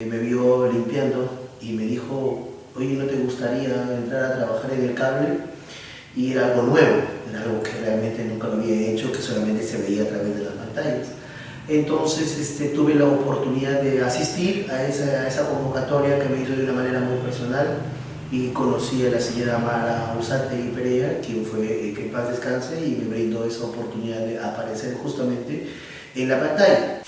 Me vio limpiando y me dijo, oye, ¿no te gustaría entrar a trabajar en el cable? Y era algo nuevo, era algo que realmente nunca lo había hecho, que solamente se veía a través de las pantallas. Entonces tuve la oportunidad de asistir a esa convocatoria que me hizo de una manera muy personal y conocí a la señora Mara Usate y Pereira, quien fue que en paz descanse, y me brindó esa oportunidad de aparecer justamente en la pantalla.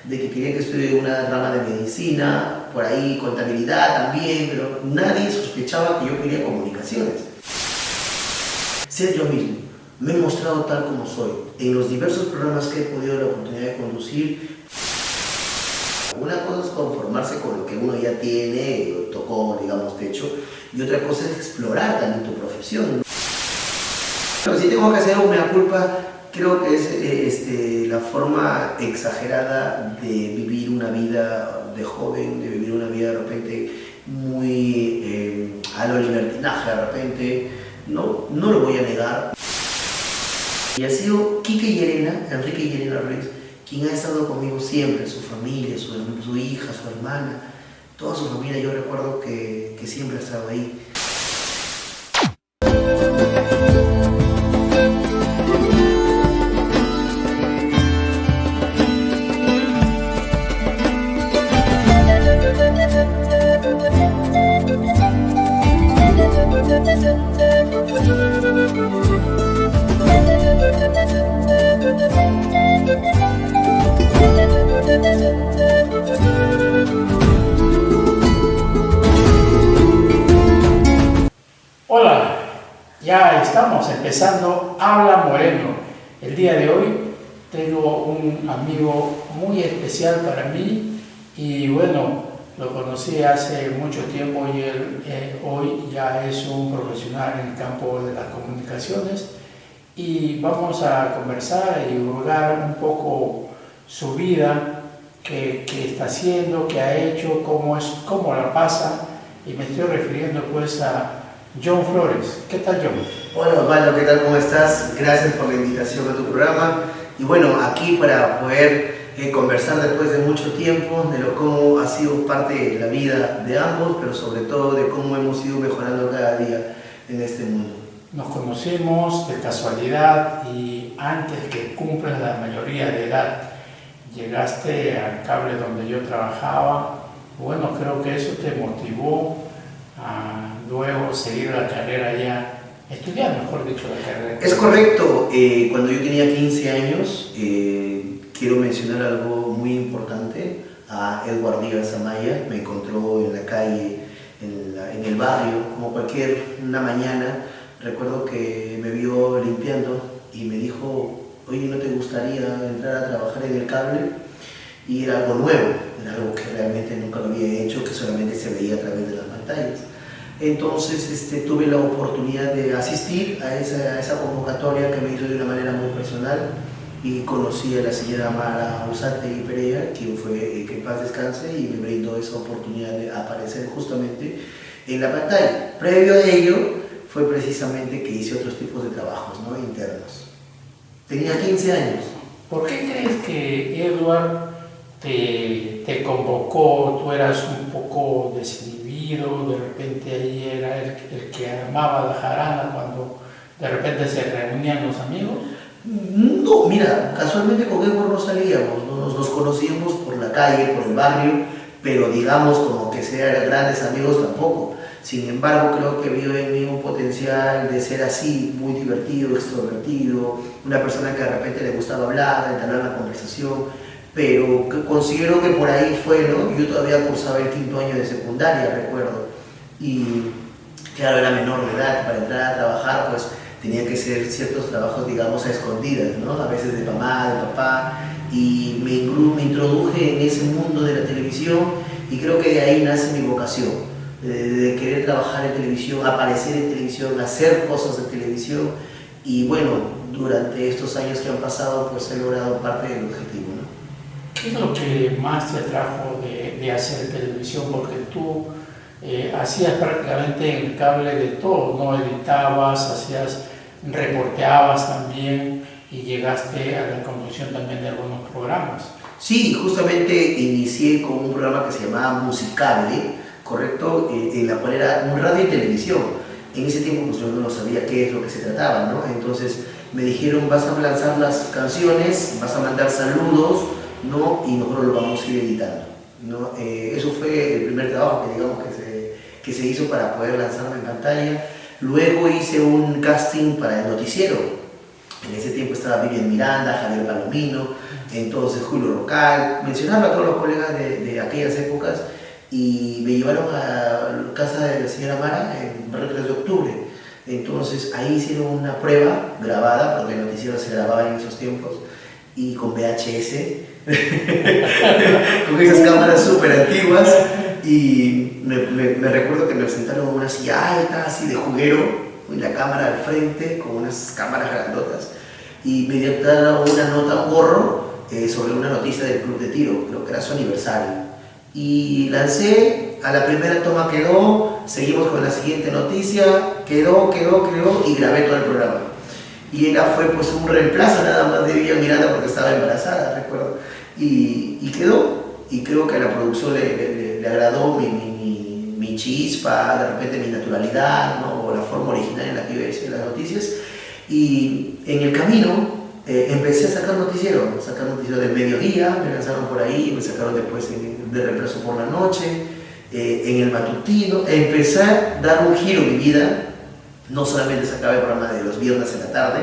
De que quería que estudie una rama de medicina, por ahí contabilidad también, pero nadie sospechaba que yo quería comunicaciones. Ser yo mismo, me he mostrado tal como soy, en los diversos programas que he podido la oportunidad de conducir. Una cosa es conformarse con lo que uno ya tiene, tocó, digamos, techo, y otra cosa es explorar también tu profesión. Pero si tengo que hacer un mea culpa, creo que es la forma exagerada de vivir una vida de joven, de vivir una vida de repente muy a lo libertinaje de repente, no lo voy a negar. Y ha sido Quique Llerena, Enrique Llerena Ruiz, quien ha estado conmigo siempre, su familia, su hija, su hermana, toda su familia. Yo recuerdo que siempre ha estado ahí. Hola, ya estamos empezando Habla Moreno. El día de hoy tengo un amigo muy especial para mí y bueno, lo conocí hace mucho tiempo y él hoy ya es un profesional en el campo de las comunicaciones y vamos a conversar y divulgar un poco su vida, qué está haciendo, qué ha hecho, cómo la pasa, y me estoy refiriendo pues a John Flores. ¿Qué tal, John? Hola Osvaldo, ¿qué tal? ¿Cómo estás? Gracias por la invitación a tu programa. Y bueno, aquí para poder conversar después de mucho tiempo de cómo ha sido parte de la vida de ambos, pero sobre todo de cómo hemos ido mejorando cada día en este mundo. Nos conocimos de casualidad y antes que cumplas la mayoría de edad llegaste al cable donde yo trabajaba. Bueno, creo que eso te motivó a luego seguir la carrera ya, estudiar, mejor dicho, la carrera. Es correcto. Cuando yo tenía 15 años, quiero mencionar algo muy importante. A Edward Díaz Amaya me encontró en la calle, en el barrio, como una mañana. Recuerdo que me vio limpiando y me dijo, oye, ¿no te gustaría entrar a trabajar en el cable? Y era algo nuevo, era algo que realmente nunca lo había hecho, que solamente se veía a través de las pantallas. Entonces tuve la oportunidad de asistir a esa convocatoria que me hizo de una manera muy personal y conocí a la señora Mara Usate y Pereira, quien fue que en paz descanse, y me brindó esa oportunidad de aparecer justamente en la pantalla. Previo a ello fue precisamente que hice otros tipos de trabajos, ¿no?, internos. Tenía 15 años. ¿Por qué crees que Edward te convocó? Tú eras un poco desinhibido, de repente ahí era el que armaba la jarana cuando de repente se reunían los amigos. No, mira, casualmente con Edward no salíamos, ¿no? Nos conocíamos por la calle, por el barrio, pero digamos como que ser grandes amigos tampoco. Sin embargo, creo que vio en mí un potencial de ser así, muy divertido, extrovertido, una persona que de repente le gustaba hablar, entablar la conversación, pero considero que por ahí fue, ¿no? Yo todavía cursaba el 5º año de secundaria, recuerdo, y claro, era menor de edad. Para entrar a trabajar, pues tenía que ser ciertos trabajos, digamos, a escondidas, ¿no? A veces de mamá, de papá, y me introduje en ese mundo de la televisión y creo que de ahí nace mi vocación. De querer trabajar en televisión, aparecer en televisión, hacer cosas de televisión, y bueno, durante estos años que han pasado, pues he logrado parte del objetivo, ¿no? ¿Qué es lo que más te atrajo de hacer televisión? Porque tú hacías prácticamente en el cable de todo, ¿no? Editabas, reporteabas también y llegaste a la conducción también de algunos programas. Sí, justamente inicié con un programa que se llamaba Musicable, ¿correcto? En la cual era un radio y televisión. En ese tiempo pues yo no sabía qué es lo que se trataba, ¿no? Entonces me dijeron, vas a lanzar las canciones, vas a mandar saludos, ¿no? Y nosotros lo vamos a ir editando, ¿no? Eso fue el primer trabajo que digamos que se hizo para poder lanzarme en pantalla. Luego hice un casting para el noticiero. En ese tiempo estaba Vivian Miranda, Javier Palomino, entonces Julio Rocal, mencionaba a todos los colegas de aquellas épocas y me llevaron a casa de la señora Mara en Barrio 3 de Octubre. Entonces ahí hicieron una prueba grabada, porque el noticiero se grababa en esos tiempos, y con VHS, con esas cámaras súper antiguas, y me recuerdo que me sentaron en una silla alta, así de juguero, y la cámara al frente, con unas cámaras grandotas, y me dieron una nota, un gorro, sobre una noticia del club de tiro, creo que era su aniversario. Y lancé, a la primera toma quedó, seguimos con la siguiente noticia, quedó, y grabé todo el programa. Y ella fue pues un reemplazo nada más de Vivian Miranda porque estaba embarazada, recuerdo. Y quedó, y creo que a la producción le agradó mi chispa, de repente mi naturalidad, ¿no? O la forma original en la que iba a decir las noticias. Y en el camino empecé a sacar noticiero del mediodía, me lanzaron por ahí, me sacaron después de reemplazo por la noche, en el matutino. Empecé a dar un giro en mi vida, no solamente sacaba el programa de los viernes en la tarde,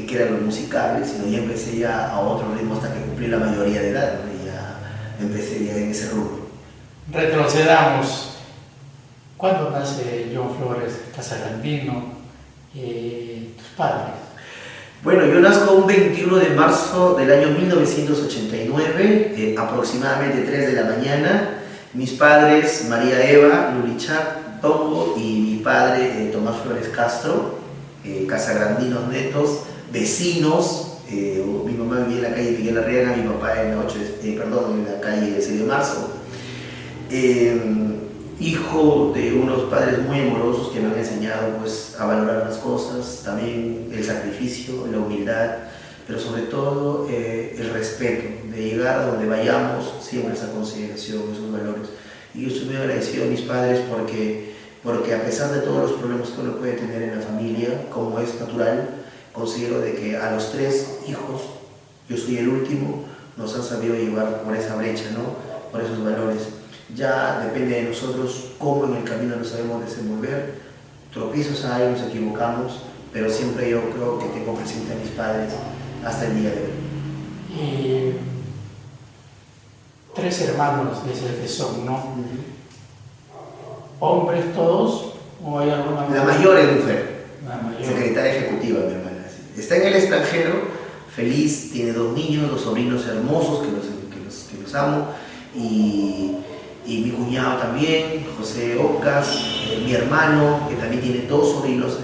que eran los musicales, sino ya empecé ya a otro ritmo hasta que cumplí la mayoría de edad, ¿no? Y ya empecé ya en ese rubro. Retrocedamos. ¿Cuándo nace John Flores Casagrandino? ¿Tus padres? Bueno, yo nazco un 21 de marzo del año 1989, aproximadamente 3 de la mañana. Mis padres, María Eva Lurichac Tongo, y mi padre, Tomás Flores Castro, casagrandinos netos, vecinos. Mi mamá vivía en la calle Miguel Arriaga, mi papá en la calle 6 de marzo. Hijo de unos padres muy amorosos que me han enseñado pues, a valorar las cosas, también el sacrificio, la humildad, pero sobre todo el respeto, de llegar a donde vayamos, siempre esa consideración, esos valores. Y yo estoy muy agradecido a mis padres porque a pesar de todos los problemas que uno puede tener en la familia, como es natural, considero de que a los 3 hijos, yo soy el último, nos han sabido llevar por esa brecha, ¿no? Por esos valores. Ya depende de nosotros cómo en el camino nos sabemos desenvolver. Tropiezos hay, nos equivocamos, pero siempre yo creo que tengo presente a mis padres hasta el día de hoy. Y 3 hermanos desde que son, ¿no? ¿Hombres todos o hay alguna mujer? La mayor es mujer, La mayor. secretaria ejecutiva, mi hermana. Está en el extranjero, feliz, tiene 2 niños, 2 sobrinos hermosos que los amo, y mi cuñado también, José Ocas, mi hermano, que también tiene 2 sobrinos,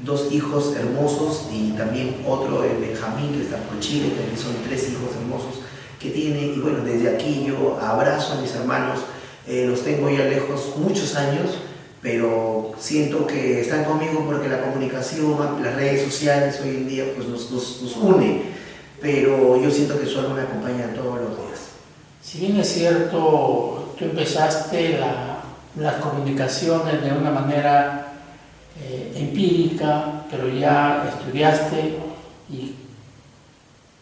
2 hijos hermosos, y también otro, Benjamín, que está por Chile, también son 3 hijos hermosos que tiene. Y bueno, desde aquí yo abrazo a mis hermanos, los tengo ya lejos muchos años, pero siento que están conmigo porque la comunicación, las redes sociales hoy en día pues nos une, pero yo siento que solo me acompañan todos los días. Si bien es cierto, tú empezaste las comunicaciones de una manera empírica, pero ya estudiaste. ¿Y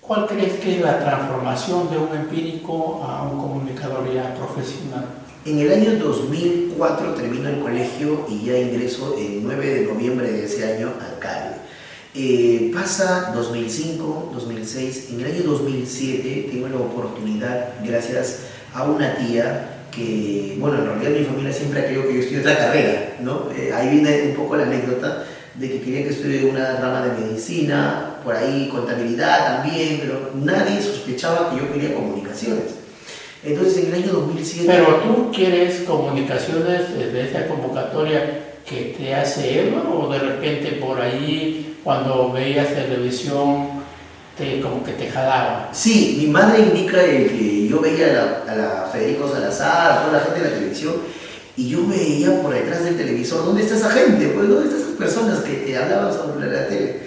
cuál crees que es la transformación de un empírico a un comunicador ya profesional? En el año 2004 termino el colegio y ya ingreso el 9 de noviembre de ese año al cable. Pasa 2005, 2006, en el año 2007 tengo la oportunidad, gracias a una tía que, bueno, en realidad mi familia siempre ha querido que yo estudie otra carrera, ¿no? Ahí viene un poco la anécdota de que quería que estudie una rama de medicina, por ahí contabilidad también, pero nadie sospechaba que yo quería comunicaciones. Entonces en el año 2007... Pero tú quieres comunicaciones desde esa convocatoria que te hace Eva, o de repente por ahí cuando veías televisión como que te jalaba. Sí, mi madre indica que yo veía a la Federico Salazar, a toda la gente de la televisión, y yo veía por detrás del televisor, ¿dónde está esa gente? Pues, ¿dónde están esas personas que te hablaban sobre la tele?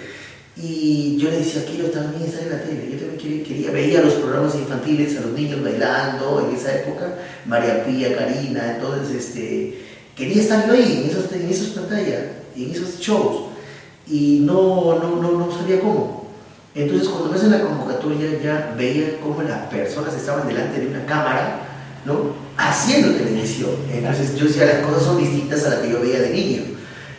Y yo le decía, quiero también estar en la tele, yo también quería, veía los programas infantiles, a los niños bailando en esa época, María Pía, Karina, entonces quería estar yo ahí, en esas pantallas, en esos shows, y no sabía cómo. Entonces cuando me hacen la convocatoria ya veía cómo las personas estaban delante de una cámara, ¿no? Haciendo televisión. Entonces yo decía, las cosas son distintas a las que yo veía de niño.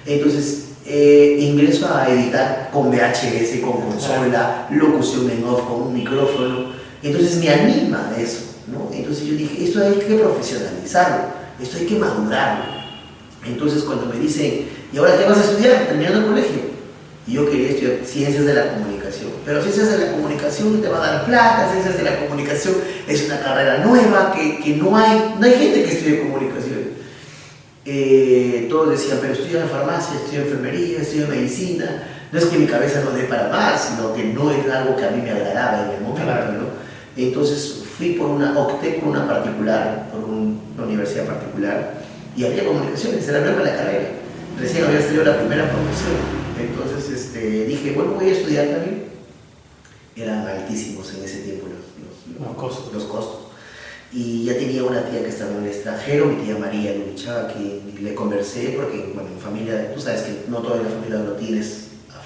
Entonces ingreso a editar con VHS, con consola, locución en off, con un micrófono. Entonces me anima eso, ¿no? Entonces yo dije, esto hay que profesionalizarlo, esto hay que madurarlo. Entonces cuando me dicen, ¿y ahora qué vas a estudiar terminando el colegio? Y yo quería estudiar ciencias de la comunicación, pero ciencias de la comunicación te va a dar plata, ciencias de la comunicación es una carrera nueva, que no hay gente que estudie comunicación. Todos decían, pero estudio en farmacia, estudio enfermería, estudio medicina. No es que mi cabeza no dé para más, sino que no es algo que a mí me agradaba en el momento, ¿no? Entonces opté por una particular, por una universidad particular, y había comunicaciones, era nueva la carrera. Recién había salido la primera promoción. Entonces dije, bueno, voy a estudiar también. Eran altísimos en ese tiempo los costos. Y ya tenía una tía que estaba en el extranjero, mi tía María Lucha, que le conversé, porque bueno, en familia, tú sabes que no toda la familia lo tienes a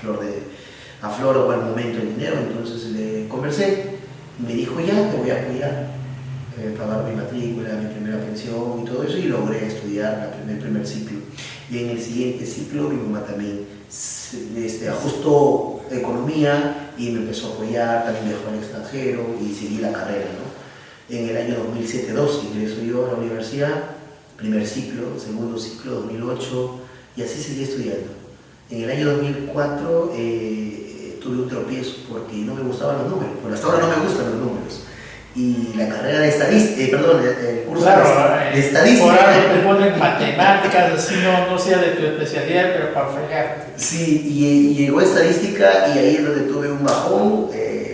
flor o al momento el dinero, entonces le conversé, me dijo, ya, te voy a apoyar, pagar mi matrícula, mi primera pensión y todo eso, y logré estudiar el primer ciclo. Y en el siguiente ciclo mi mamá también ajustó economía y me empezó a apoyar, también viajó al extranjero y seguí la carrera, ¿no? En el año 2007-2002 ingreso yo a la universidad, primer ciclo, segundo ciclo, 2008, y así seguí estudiando. En el año 2004 tuve un tropiezo porque no me gustaban los números, pero hasta ahora no me gustan los números. Y la carrera de estadística, el curso de estadística. Por algo te ponen matemáticas, así no sea de tu especialidad, pero para fregarte. Sí, y llegó estadística y ahí es donde tuve un bajón,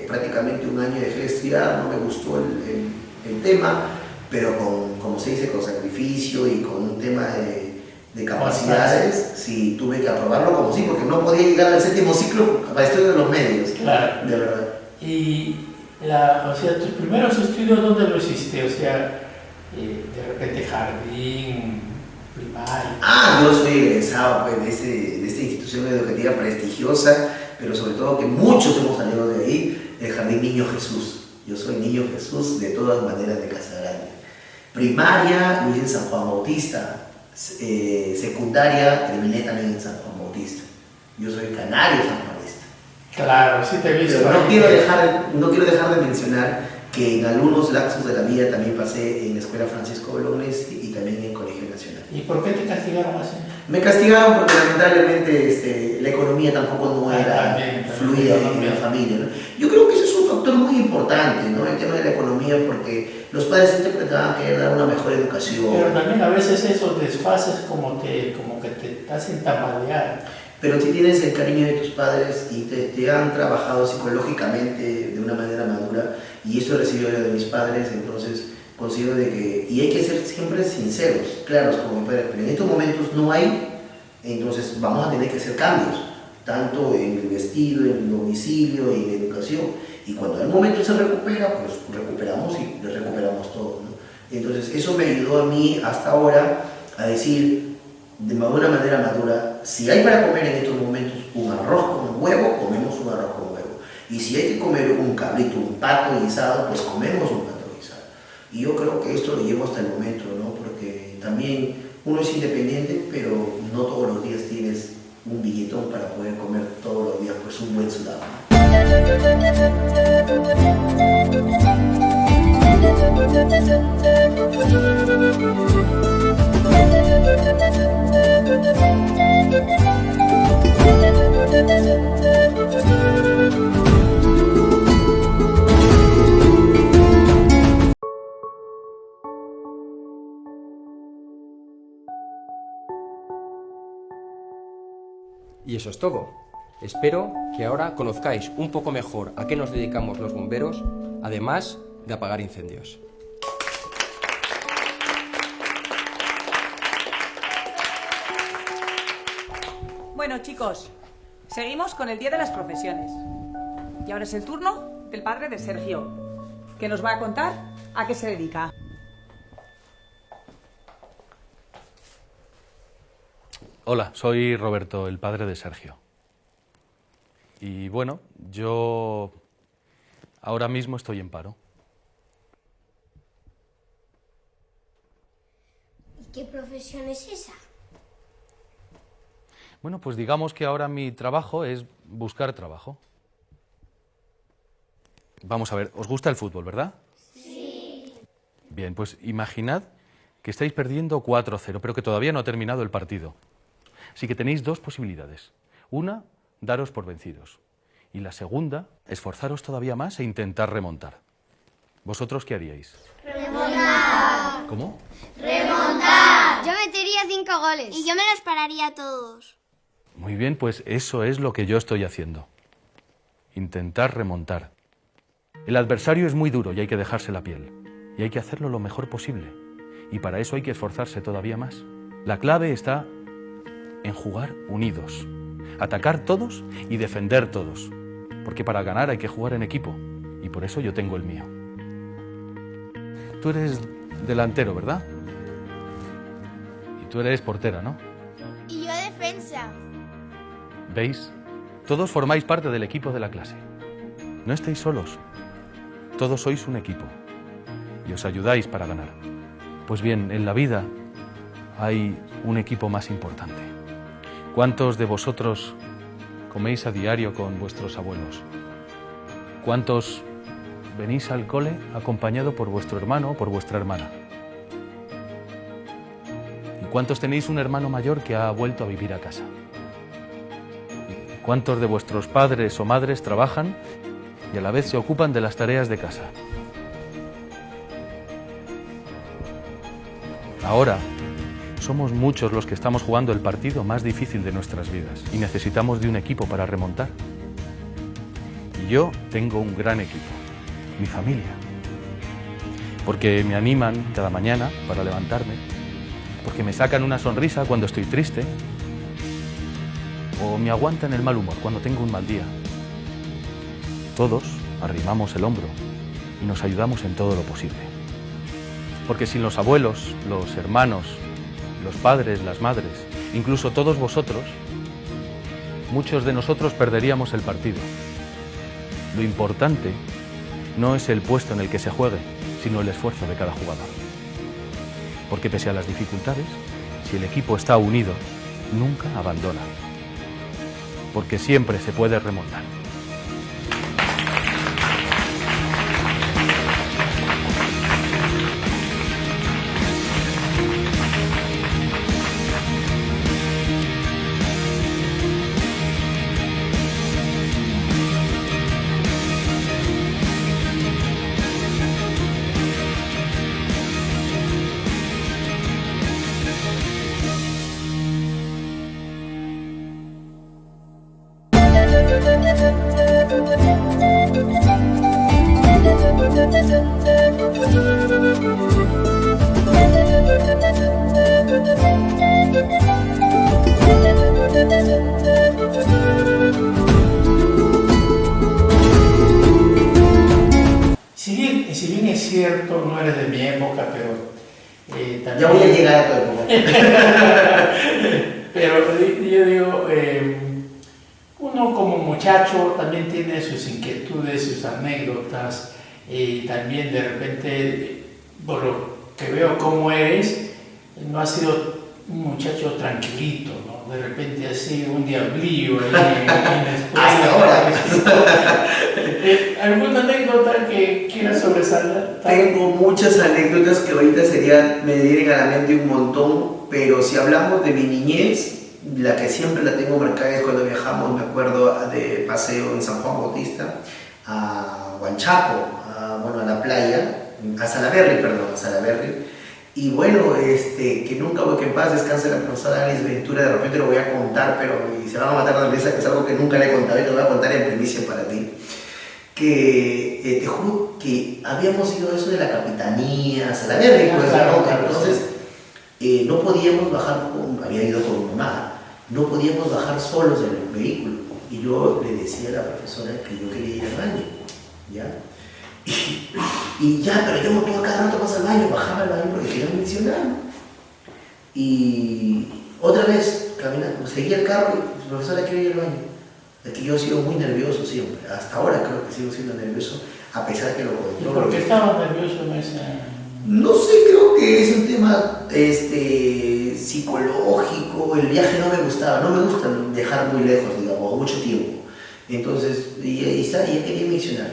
prácticamente un año dejé de estudiar, no me gustó el tema, pero como se dice, con sacrificio y con un tema de capacidades, sí, tuve que aprobarlo como sí, porque no podía llegar al séptimo ciclo para estudio de los medios, claro. De verdad. Y o sea, tus primeros estudios, ¿dónde lo hiciste? O sea, de repente jardín, primaria. Yo soy egresado pues, de esta institución educativa prestigiosa, pero sobre todo que muchos hemos salido de ahí, el Jardín Niño Jesús. Yo soy Niño Jesús de todas maneras de Casa Grande. Primaria, lo hice en San Juan Bautista. Secundaria, terminé también en San Juan Bautista. Yo soy canario sanjuanista. Claro, sí te he visto. Pero no quiero dejar de mencionar que en algunos lapsos de la vida también pasé en la Escuela Francisco Bolognesi y también en Colegio Nacional. ¿Y por qué te castigaron así? Me castigaron porque lamentablemente la economía tampoco no era fluida en la familia, ¿no? Yo creo que eso es un factor muy importante, ¿no? El tema de la economía, porque los padres interpretaban que era una mejor educación. Pero también a veces esos desfases como que te hacen tambalear. Pero si tienes el cariño de tus padres y te han trabajado psicológicamente de una manera madura, y eso he recibido yo de mis padres, entonces considero de que, y hay que ser siempre sinceros, claros como mi padre, pero en estos momentos no hay, entonces vamos a tener que hacer cambios, tanto en el vestido, en el domicilio, en la educación, y cuando el momento se recupera, pues recuperamos y recuperamos todo, ¿no? Entonces eso me ayudó a mí hasta ahora a decir, de una manera madura, si hay para comer en estos momentos un arroz con huevo, comemos un arroz con huevo. Y si hay que comer un cabrito, un pato guisado, pues comemos un pato guisado. Y yo creo que esto lo llevo hasta el momento, ¿no? Porque también uno es independiente, pero no todos los días tienes un billetón para poder comer todos los días, pues un buen sudado. Y eso es todo. Espero que ahora conozcáis un poco mejor a qué nos dedicamos los bomberos, además de apagar incendios. Bueno, chicos, Seguimos con el Día de las Profesiones. Y ahora es el turno del padre de Sergio, que nos va a contar a qué se dedica. Hola, soy Roberto, el padre de Sergio. Y bueno, yo ahora mismo estoy en paro. ¿Y qué profesión es esa? Bueno, pues digamos que ahora mi trabajo es buscar trabajo. Vamos a ver, ¿os gusta el fútbol, verdad? Sí. Bien, pues imaginad que estáis perdiendo 4-0, pero que todavía no ha terminado el partido. Así que tenéis dos posibilidades. Una, daros por vencidos. Y la segunda, esforzaros todavía más e intentar remontar. ¿Vosotros qué haríais? Remontar. ¿Cómo? Remontar. Yo metería 5 goles. Y yo me los pararía a todos. Muy bien, pues eso es lo que yo estoy haciendo. Intentar remontar. El adversario es muy duro y hay que dejarse la piel. Y hay que hacerlo lo mejor posible. Y para eso hay que esforzarse todavía más. La clave está en jugar unidos. Atacar todos y defender todos. Porque para ganar hay que jugar en equipo. Y por eso yo tengo el mío. Tú eres delantero, ¿verdad? Y tú eres portera, ¿no? Y yo defensa. ¿Veis? Todos formáis parte del equipo de la clase. No estáis solos. Todos sois un equipo. Y os ayudáis para ganar. Pues bien, en la vida hay un equipo más importante. ¿Cuántos de vosotros coméis a diario con vuestros abuelos? ¿Cuántos venís al cole acompañado por vuestro hermano o por vuestra hermana? ¿Y cuántos tenéis un hermano mayor que ha vuelto a vivir a casa? ¿Cuántos de vuestros padres o madres trabajan y a la vez se ocupan de las tareas de casa? Ahora somos muchos los que estamos jugando el partido más difícil de nuestras vidas y necesitamos de un equipo para remontar. Y yo tengo un gran equipo, mi familia, porque me animan cada mañana para levantarme, porque me sacan una sonrisa cuando estoy triste o me aguantan el mal humor cuando tengo un mal día. Todos arrimamos el hombro y nos ayudamos en todo lo posible. Porque sin los abuelos, los hermanos, los padres, las madres, incluso todos vosotros, muchos de nosotros perderíamos el partido. Lo importante no es el puesto en el que se juegue, sino el esfuerzo de cada jugador. Porque pese a las dificultades, si el equipo está unido, nunca abandona. Porque siempre se puede remontar. Si bien es cierto, no eres de mi época, pero también... Ya voy a llegar a tu época. Pero yo digo, uno como muchacho también tiene sus inquietudes, sus anécdotas, y también de repente, por lo que veo cómo eres, no has sido un muchacho tranquilito, ¿no? De repente así un diablillo ahí en la escuela. Hasta ahora. ¿Alguna anécdota que quieras sobresaltar? Tengo muchas anécdotas que ahorita me vienen a la mente un montón, pero si hablamos de mi niñez, la que siempre la tengo marcada es cuando viajamos, me acuerdo, de paseo en San Juan Bautista a Huanchaco, a la playa, a Salaberry. Y bueno, que nunca voy, que en paz descanse la profesora Alice Ventura, de repente lo voy a contar, pero y se van a matar de risa, que es algo que nunca le he contado y te lo voy a contar en primicia para ti. Que te juro que habíamos ido a eso de la capitanía, a Salaberry, pues, entonces no podíamos bajar, había ido con mi mamá, no podíamos bajar solos del vehículo. y yo le decía a la profesora que yo quería ir al baño, ¿ya? Y ya, pero yo no puedo cada rato pasar al baño, bajaba al baño porque quería mencionar, ¿no? Y otra vez, caminando, seguía el carro y la profesora quería ir al baño. Es que yo he sido muy nervioso siempre, hasta ahora creo que sigo siendo nervioso, a pesar que lo controlo. ¿Y por qué estaba nervioso en ese...? No sé, creo que es un tema psicológico, el viaje no me gustaba, no me gusta viajar muy lejos, digamos, mucho tiempo. Entonces, y quería mencionar.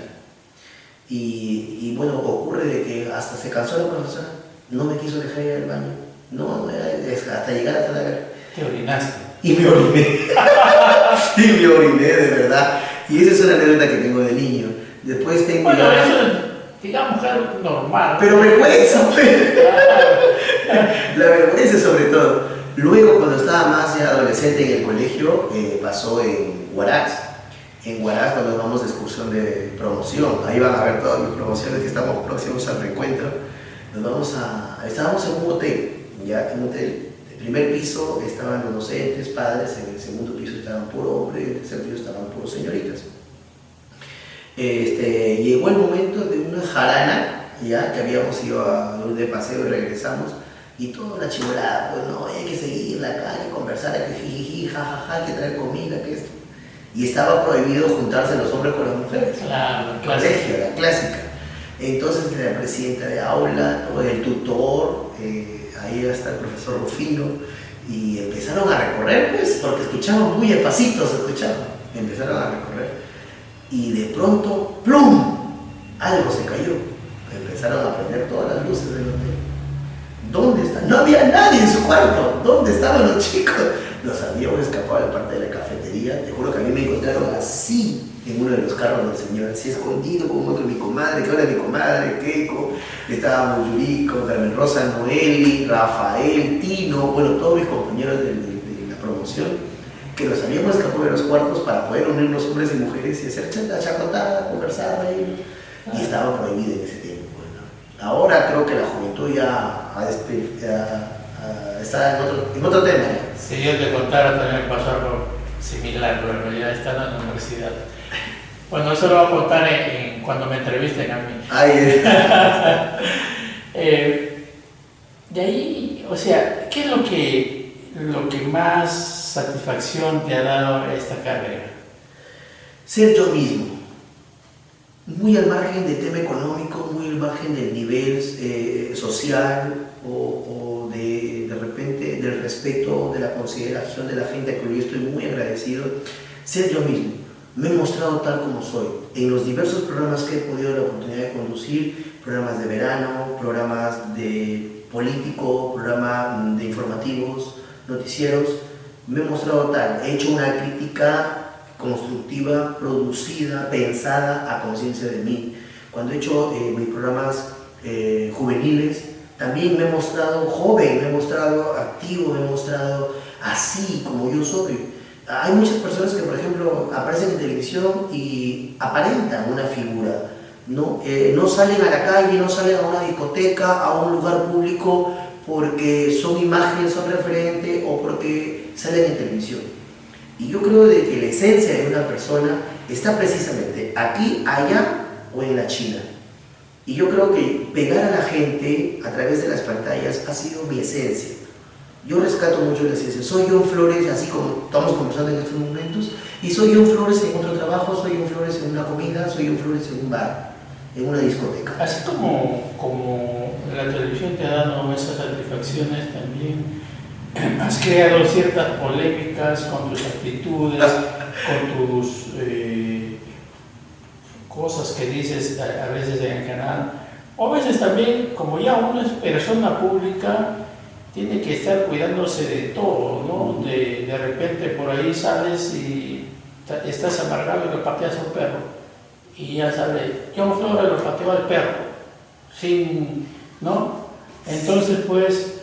Y bueno, ocurre de que hasta se cansó la profesora, no me quiso dejar ir al baño, hasta llegar a tragar. Te orinaste. Y me oriné, de verdad. Y esa es una anécdota que tengo de niño. Después tengo... Bueno, eso es, digamos, algo normal. Pero vergüenza, pues. La vergüenza sobre todo. Luego, cuando estaba más ya adolescente en el colegio, pasó en Huaraz. En Huaraz, cuando vamos de excursión de promoción, ahí van a ver todas mis promociones que estamos próximos al reencuentro. Estábamos en un hotel, ya, en un hotel. En el primer piso estaban los docentes, padres, en el segundo piso estaban puros hombres, en el tercer piso estaban puros señoritas. Llegó el momento de una jarana, ya que habíamos ido de paseo y regresamos, y toda la chivolada, pues no, hay que seguir la calle, conversar, hay que jijiji, jajaja, hay que traer comida, que esto. Y estaba prohibido juntarse los hombres con las mujeres. Claro, colegio, la clásica. Entonces la presidenta de aula, todo el tutor, ahí está el profesor Rufino, y empezaron a recorrer, pues, porque escuchaban muy despacito, empezaron a recorrer. Y de pronto, ¡plum!, algo se cayó. Empezaron a prender todas las luces del hotel. ¿Dónde está? No había nadie en su cuarto. ¿Dónde estaban los chicos? Nos habíamos escapado a la parte de la cafetería. Te juro que a mí me encontraron así en uno de los carros del señor, así escondido con otro de mi comadre, que ahora es mi comadre, Keiko, estábamos Yuriko, Carmen Rosa, Noeli, Rafael, Tino, bueno, todos mis compañeros de la promoción, que nos habíamos escapado de los cuartos para poder unirnos hombres y mujeres y hacer chacotada, conversar ahí. Y estaba prohibido en ese tiempo. Bueno, ahora creo que la juventud ya está en otro tema. Si yo te contara, también me pasó algo similar, pero ya está en la universidad. Bueno, eso lo voy a contar cuando me entrevisten a mí. De ahí, o sea, ¿qué es lo que más satisfacción te ha dado esta carrera? Ser yo mismo, muy al margen del tema económico, muy al margen del nivel social o de repente del respeto, de la consideración de la gente a que yo estoy muy agradecido. Ser yo mismo, me he mostrado tal como soy, en los diversos programas que he podido la oportunidad de conducir, programas de verano, programas de político, programas de informativos, noticieros, me he mostrado tal, he hecho una crítica constructiva, producida, pensada a conciencia de mí. Cuando he hecho mis programas juveniles, también me he mostrado joven, me he mostrado activo, me he mostrado así como yo soy. Hay muchas personas que, por ejemplo, aparecen en televisión y aparentan una figura, ¿no? No salen a la calle, no salen a una discoteca, a un lugar público porque son imágenes, son referentes o porque salen en televisión. Y yo creo de que la esencia de una persona está precisamente aquí, allá o en la China. Y yo creo que pegar a la gente a través de las pantallas ha sido mi esencia. Yo rescato mucho la esencia. Soy John Flores, así como estamos conversando en estos momentos, y soy John Flores en otro trabajo, soy John Flores en una comida, soy John Flores en un bar, en una discoteca. Así como la televisión te ha dado esas satisfacciones, también has creado ciertas polémicas con tus actitudes, con tus cosas que dices a veces en el canal, o a veces también, como ya uno es persona pública, tiene que estar cuidándose de todo, ¿no? De repente por ahí sales y estás amargado y lo pateas a un perro, y ya sale, John Flores lo pateó al perro, ¿no? Entonces, pues,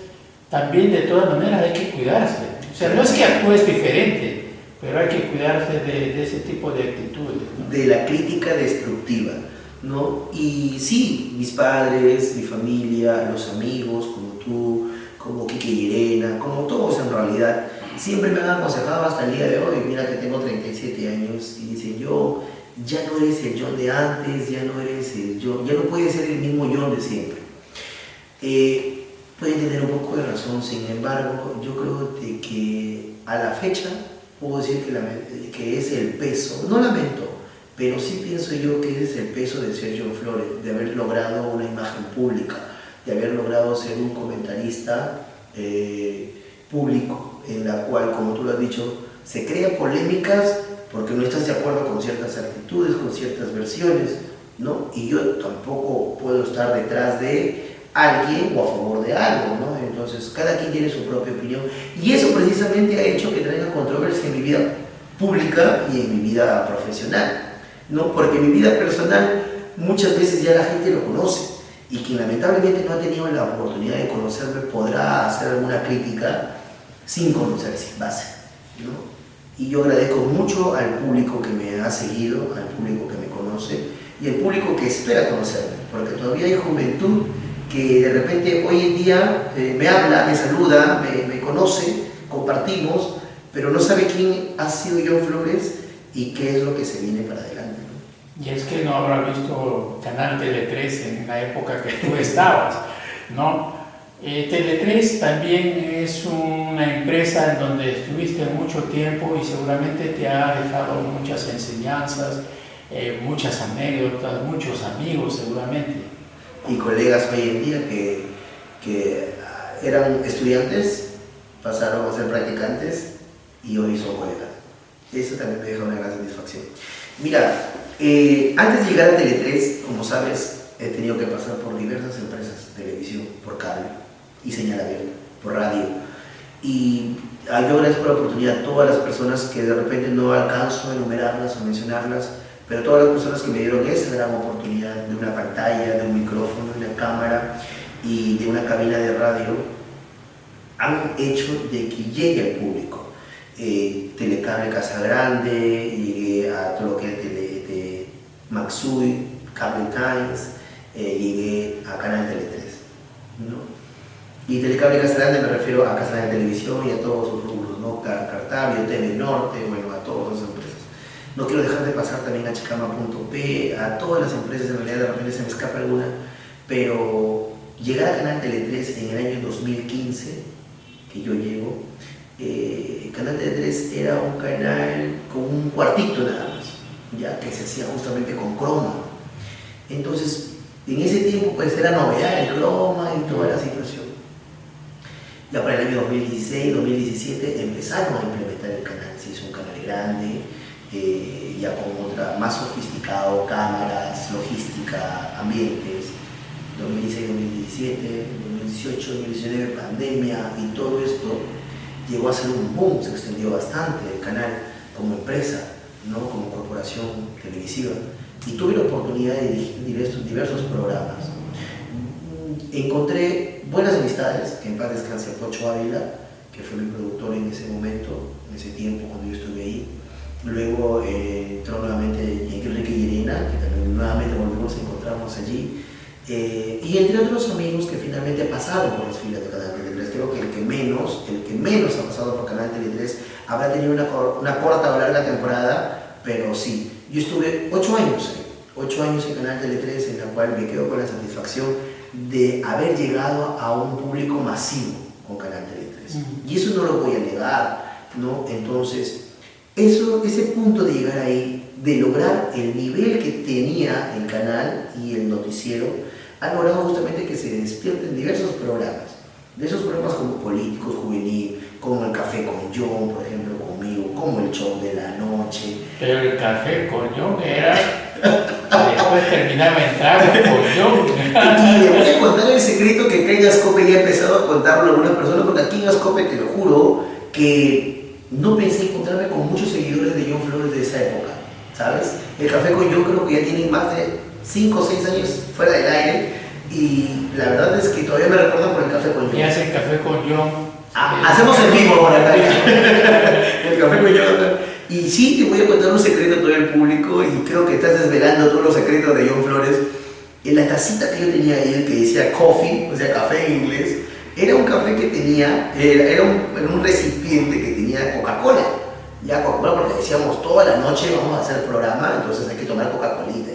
también de todas maneras hay que cuidarse. O sea, no es que actúes diferente, pero hay que cuidarse de ese tipo de actitudes, ¿no? De la crítica destructiva, ¿no? Y sí, mis padres, mi familia, los amigos, como tú, como Kike y Irena, como todos en realidad, siempre me han aconsejado hasta el día de hoy, mira que tengo 37 años, y dicen, yo, ya no eres el John de antes, ya no eres el John, ya no puedes ser el mismo John de siempre. Pueden tener un poco de razón, sin embargo, yo creo de que a la fecha puedo decir que es el peso, no lamento, pero sí pienso yo que ese es el peso de ser John Flores, de haber logrado una imagen pública, de haber logrado ser un comentarista público, en la cual, como tú lo has dicho, se crean polémicas porque no estás de acuerdo con ciertas actitudes, con ciertas versiones, ¿no? Y yo tampoco puedo estar detrás de alguien o a favor de algo, ¿no? Entonces, cada quien tiene su propia opinión y eso precisamente ha hecho que traiga controversia en mi vida pública y en mi vida profesional, ¿no? Porque mi vida personal muchas veces ya la gente lo conoce y quien lamentablemente no ha tenido la oportunidad de conocerme podrá hacer alguna crítica sin conocer, sin base, ¿no? Y yo agradezco mucho al público que me ha seguido, al público que me conoce y al público que espera conocerme, porque todavía hay juventud que de repente hoy en día me habla, me saluda, me conoce, compartimos, pero no sabe quién ha sido John Flores y qué es lo que se viene para adelante, ¿no? Y es que no habrá visto Canal Tele 3 en la época que tú estabas, ¿no? Tele 3 también es una empresa en donde estuviste mucho tiempo y seguramente te ha dejado muchas enseñanzas, muchas anécdotas, muchos amigos seguramente. Y colegas hoy en día que eran estudiantes, pasaron a ser practicantes y hoy son colegas. Eso también me deja una gran satisfacción. Mira, antes de llegar a Tele 3, como sabes, he tenido que pasar por diversas empresas, televisión, por cable y señal abierta, por radio. Y yo agradezco la oportunidad a todas las personas que de repente no alcanzo a enumerarlas o mencionarlas, pero todas las personas que me dieron esa gran oportunidad de una pantalla, de un micrófono, de una cámara y de una cabina de radio, han hecho de que llegue al público. Telecable Casa Grande, llegué a todo lo que es Maxui, Cable Times, llegué a Canal Tele 3, ¿no? Y Telecable Casa Grande me refiero a Casa Grande Televisión y a todos sus rubros, ¿no? Cartavio, TV Norte, bueno, a todas esas empresas. No quiero dejar de pasar también a Chicama.p, a todas las empresas, en realidad de repente se me escapa alguna, pero llegar a Canal Tele 3 en el año 2015, que yo llego, Canal Tele 3 era un canal con un cuartito nada más, ya que se hacía justamente con croma. Entonces, en ese tiempo pues era novedad el croma y toda la situación. Ya para el año 2016, 2017 empezaron a implementar el canal, se hizo un canal grande, ya con otra, más sofisticado, cámaras, logística, ambientes. 2016, 2017, 2018, 2019, pandemia y todo esto llegó a ser un boom, se extendió bastante el canal como empresa, ¿no? Como corporación televisiva, y tuve la oportunidad de dirigir diversos programas. Encontré buenas amistades, que en paz descanse Pocho Ávila, que fue mi productor en ese momento, en ese tiempo cuando yo estuve ahí. Luego entró nuevamente Enrique Llerena, que también nuevamente volvimos a encontrarnos allí. Y entre otros amigos que finalmente pasaron por las filas de Canal Tele 3. Creo que el que menos ha pasado por Canal Tele 3 habrá tenido una corta o larga temporada, pero sí. Yo estuve 8 años en Canal Tele 3, en la cual me quedo con la satisfacción de haber llegado a un público masivo con Canal Tele 3. Y eso no lo voy a negar, ¿no? Entonces, ese punto de llegar ahí, de lograr el nivel que tenía el canal y el noticiero, ha logrado justamente que se despierten diversos programas. De esos programas como Políticos, Juvenil, como El Café con John, por ejemplo, conmigo, como El Show de la Noche. Pero El Café con John era... después terminaba entrando con John. Y le voy a contar el secreto que acá en Ascope ya he empezado a contarlo a algunas personas, porque aquí en Ascope, te lo juro, que no pensé encontrarme con muchos seguidores de John Flores de esa época, ¿sabes? El Café con John creo que ya tiene más de 5 o 6 años fuera del aire, y la verdad es que todavía me recuerdan por El Café con John. ¿Y hace El Café con John? Hacemos en vivo ahora acá. El Café con John. Y sí, te voy a contar un secreto a todo el público, y creo que estás desvelando todos los secretos de John Flores. En la tacita que yo tenía ahí, que decía coffee, o sea, café en inglés, Era un café que tenía, era un recipiente que tenía Coca-Cola. Ya Coca-Cola, porque decíamos toda la noche vamos a hacer programa, entonces hay que tomar Coca-Colita.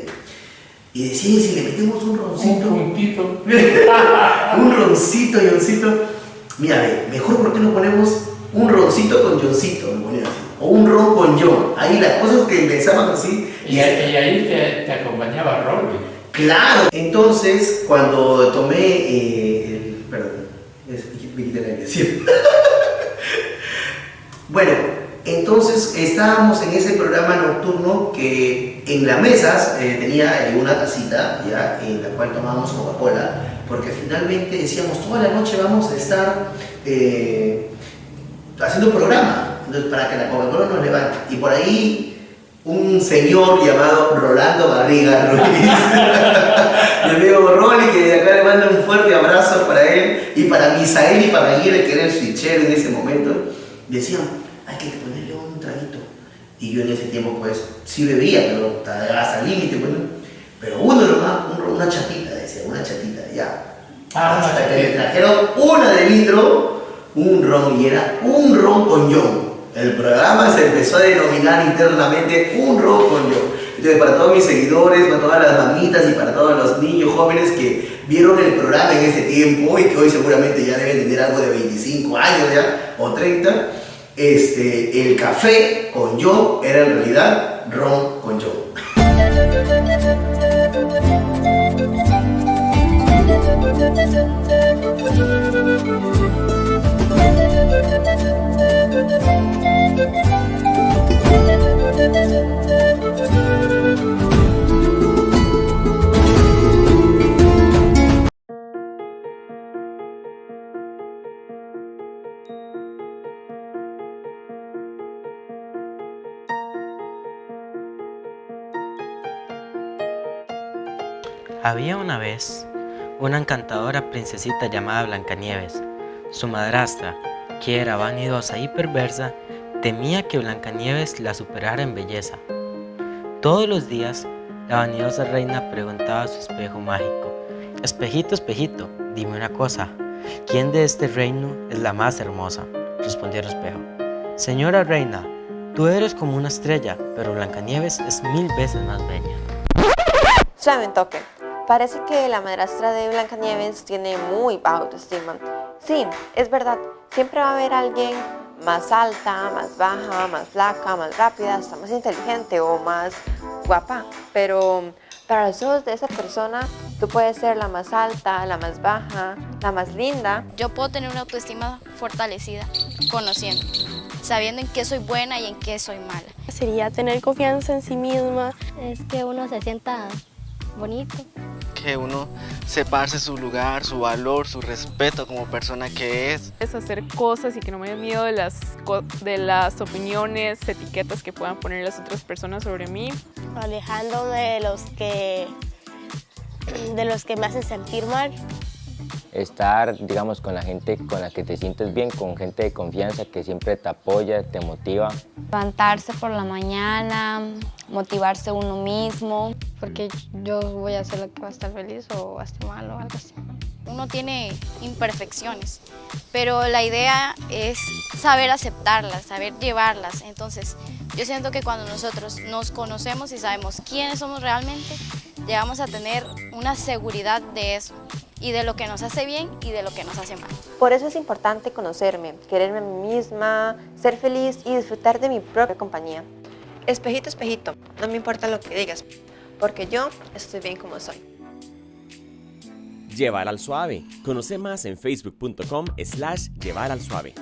Y decían, si le metemos un roncito. Un puntito. Un roncito, Johncito. Mira, mejor porque no ponemos un roncito con Johncito, me ponían así. O un ron con John. Ahí las cosas que empezaban así. Y ahí te acompañaba Rolly. Claro. Entonces, cuando tomé perdón, me quité la decir. Bueno, entonces estábamos en ese programa nocturno que en las mesas tenía una tacita, ¿ya? En la cual tomábamos Coca-Cola, porque finalmente decíamos, toda la noche vamos a estar haciendo programa, entonces, para que la Coca-Cola nos levante. Y por ahí un señor llamado Rolando Barriga Ruiz, mi amigo Rolly, que de acá le mando un fuerte abrazo para él, y para Misael y para Aguirre, que era el switchero en ese momento, decían, hay que ponerle un traguito. Y yo en ese tiempo pues sí bebía, pero hasta el límite, bueno, pero uno nomás, una chatita, decía, una chatita, ya. Hasta que me trajeron una de litro, un ron, y era un ron con John. El programa se empezó a denominar internamente un ron con John. Entonces, para todos mis seguidores, para todas las mamitas y para todos los niños jóvenes que vieron el programa en ese tiempo y que hoy seguramente ya deben tener algo de 25 años ya, o 30, el café con John era en realidad ron con John. Había una vez una encantadora princesita llamada Blancanieves. Su madrastra, que era vanidosa y perversa, temía que Blancanieves la superara en belleza. Todos los días, la vanidosa reina preguntaba a su espejo mágico: «Espejito, espejito, dime una cosa, ¿quién de este reino es la más hermosa?». Respondió el espejo: «Señora reina, tú eres como una estrella, pero Blancanieves es 1000 veces más bella». Suave un toque. Parece que la madrastra de Blancanieves tiene muy baja autoestima. Sí, es verdad, siempre va a haber alguien más alta, más baja, más flaca, más rápida, hasta más inteligente o más guapa. Pero para los ojos de esa persona, tú puedes ser la más alta, la más baja, la más linda. Yo puedo tener una autoestima fortalecida, conociendo, sabiendo en qué soy buena y en qué soy mala. Sería tener confianza en sí misma. Es que uno se sienta bonito. Que uno sepa darse su lugar, su valor, su respeto como persona que es. Es hacer cosas y que no me dé miedo de las opiniones, etiquetas que puedan poner las otras personas sobre mí. Alejando de los que me hacen sentir mal. Estar, digamos, con la gente con la que te sientes bien, con gente de confianza que siempre te apoya, te motiva. Levantarse por la mañana, motivarse uno mismo, porque yo voy a hacer lo que va a estar feliz o va a estar mal o algo así. Uno tiene imperfecciones, pero la idea es saber aceptarlas, saber llevarlas. Entonces, yo siento que cuando nosotros nos conocemos y sabemos quiénes somos realmente, llegamos a tener una seguridad de eso y de lo que nos hace bien y de lo que nos hace mal. Por eso es importante conocerme, quererme a mí misma, ser feliz y disfrutar de mi propia compañía. Espejito, espejito, no me importa lo que digas, porque yo estoy bien como soy. Llevar al suave. Conoce más en facebook.com/llevar al suave.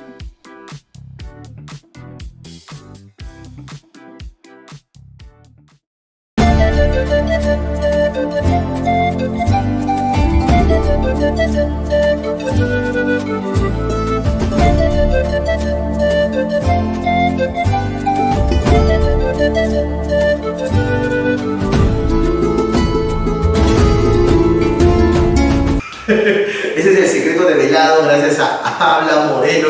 Ese es el secreto develado gracias a Habla Moreno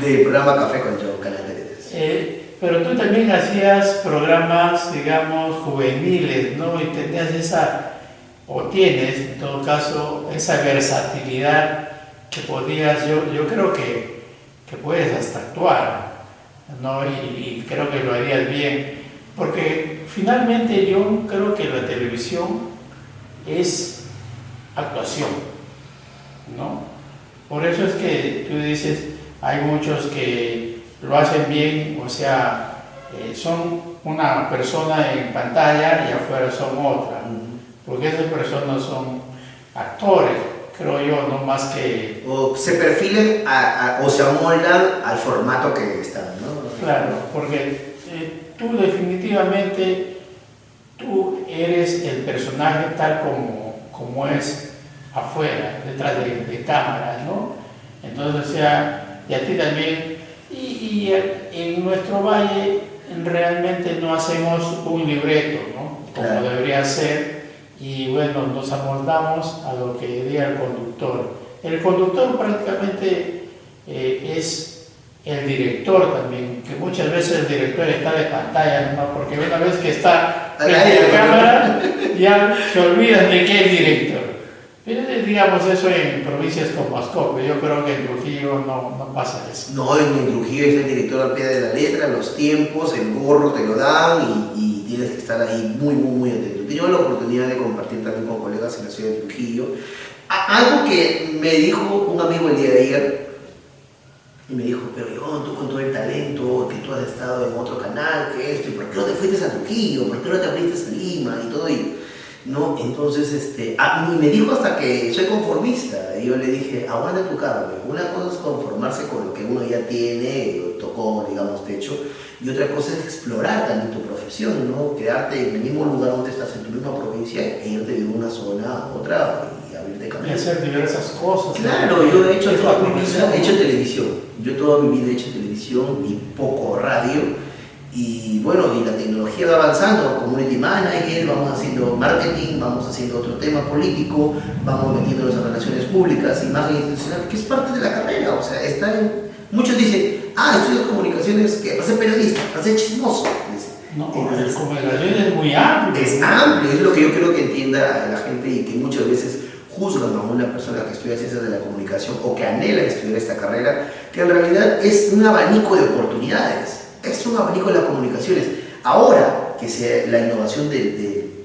del programa Café con John, canal de Teletres. Pero tú también hacías programas, digamos, juveniles, ¿no? Y tenías esa, o tienes en todo caso, esa versatilidad yo creo que puedes hasta actuar, ¿no? Y creo que lo harías bien, porque finalmente yo creo que la televisión es actuación, ¿no? Por eso es que tú dices, hay muchos que lo hacen bien, o sea, son una persona en pantalla y afuera son otra, porque esas personas son actores, creo yo, no más que... O se perfilen o se amoldan al formato que están, ¿no? Claro, porque tú definitivamente, tú eres el personaje tal como es afuera, detrás de cámaras, ¿no? Entonces, o sea, y a ti también, y en nuestro valle realmente no hacemos un libreto, ¿no? Como claro. Debería ser, y bueno, nos amoldamos a lo que diga el conductor. El conductor prácticamente es el director también, que muchas veces el director está de pantalla, ¿no? Porque una vez que está frente a la cámara, ya se olvidan de que es director. Pero digamos eso en provincias como Ascope, yo creo que en Trujillo no pasa eso. No, en Trujillo es el director al pie de la letra, los tiempos, el gorro te lo dan y tienes que estar ahí muy atento. He tenido la oportunidad de compartir también con colegas en la ciudad de Trujillo. Algo que me dijo un amigo el día de ayer, y me dijo, pero yo, tú con todo el talento, que tú has estado en otro canal, que esto, ¿por qué no te fuiste a Trujillo? ¿Por qué no te abriste a Lima? Y todo ello. ¿No? Entonces, me dijo hasta que soy conformista, y yo le dije, aguanta tu carro, una cosa es conformarse con lo que uno ya tiene, tocó, digamos, techo, y otra cosa es explorar también tu profesión, ¿no? Quedarte en el mismo lugar donde estás, en tu misma provincia, e irte de una zona a otra y abrirte camino. Y hacer diversas cosas. Claro, ¿no? Yo he hecho toda mi vida, he hecho televisión, yo toda mi vida he hecho televisión y poco radio. Y bueno, y la tecnología va avanzando, community manager, vamos haciendo marketing, vamos haciendo otro tema político, vamos metiéndonos en relaciones públicas, imagen institucional, que es parte de la carrera, o sea, muchos dicen, estudio comunicaciones, que para ser periodista, para ser chismoso. No, la comunicación es muy amplio. Es amplio, es lo que yo creo que entienda la gente y que muchas veces juzgan a una persona que estudia ciencias de la comunicación o que anhela estudiar esta carrera, que en realidad es un abanico de oportunidades. Es un abanico de las comunicaciones. Ahora que sea la innovación de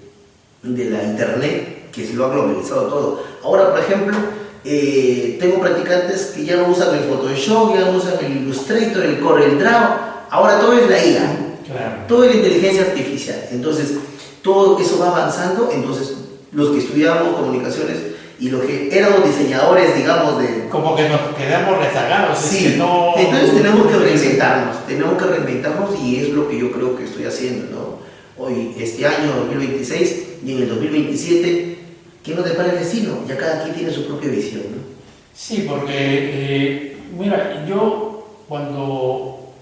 la internet, que se lo ha globalizado todo. Ahora, por ejemplo, tengo practicantes que ya no usan el Photoshop, ya no usan el Illustrator, el CorelDRAW. Ahora todo es la IA. Claro. Todo es la inteligencia artificial. Entonces, todo eso va avanzando. Entonces, los que estudiamos comunicaciones y los que éramos diseñadores, digamos, como que nos quedamos rezagados. Sí, es que no... entonces tenemos que reinventarnos y es lo que yo creo que estoy haciendo, ¿no? Hoy, este año 2026 y en el 2027, ¿qué nos depara el destino? Ya cada quien tiene su propia visión, ¿no? Sí, porque, mira, cuando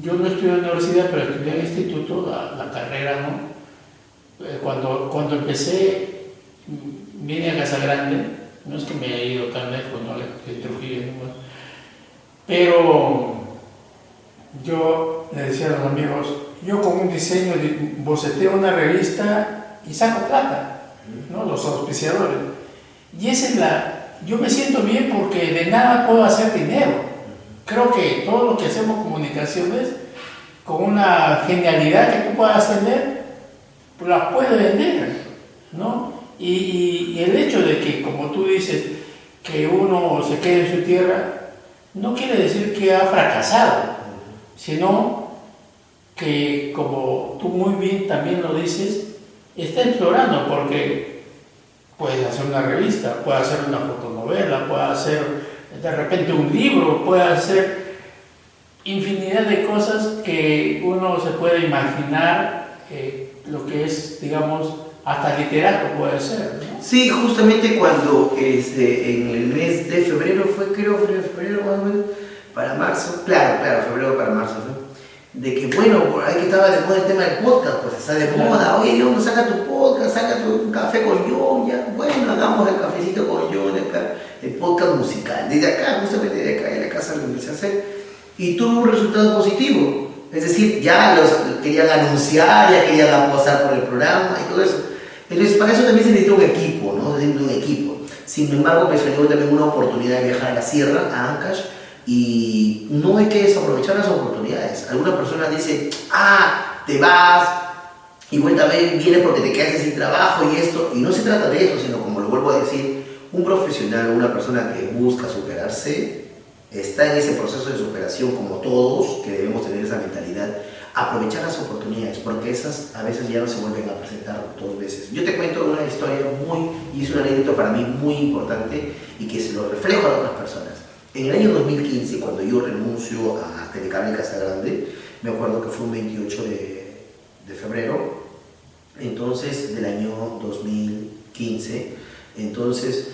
yo no estudié en la universidad, pero estudié en el instituto, la carrera, ¿no? Cuando empecé, vine a Casa Grande, no es que me haya ido tan lejos, no de Trujillo, ¿no? Pero yo le decía a los amigos, yo con un diseño boceteo una revista y saco plata, ¿no? Los auspiciadores. Y esa es yo me siento bien porque de nada puedo hacer dinero. Creo que todo lo que hacemos comunicaciones, con una genialidad que tú puedas tener, pues la puedes vender, ¿no? Y el hecho de que, como tú dices, que uno se quede en su tierra, no quiere decir que ha fracasado, sino que, como tú muy bien también lo dices, está explorando, porque puede hacer una revista, puede hacer una fotonovela, puede hacer de repente un libro, puede hacer infinidad de cosas que uno se puede imaginar, lo que es, digamos, hasta literato puede ser, ¿no? Sí, justamente cuando en el mes de febrero febrero más o menos, para marzo, claro, febrero para marzo, ¿no? De que bueno, por ahí que estaba de moda el tema del podcast, pues está de moda, oye John, saca tu podcast, saca tu café con John, ya, bueno, hagamos el cafecito con John acá, el podcast musical, desde acá, justamente de acá, en la casa lo empecé a hacer, y tuvo un resultado positivo, es decir, ya los querían anunciar, ya querían apostar por el programa y todo eso. Entonces, para eso también se necesita un equipo, ¿no? Se necesita un equipo. Sin embargo, me salió también una oportunidad de viajar a la sierra, a Ancash, y no hay que desaprovechar las oportunidades. Alguna persona dice, te vas y vuelta a ver, viene porque te quedaste sin trabajo y esto, y no se trata de eso, sino como lo vuelvo a decir, un profesional o una persona que busca superarse está en ese proceso de superación como todos, que debemos tener esa mentalidad, aprovechar las oportunidades, porque esas a veces ya no se vuelven a presentar 2 veces. Yo te cuento una historia y es una anécdota para mí muy importante y que se lo reflejo a otras personas. En el año 2015, cuando yo renuncio a Telecable Casa Grande, me acuerdo que fue un 28 de febrero, entonces, del año 2015, entonces,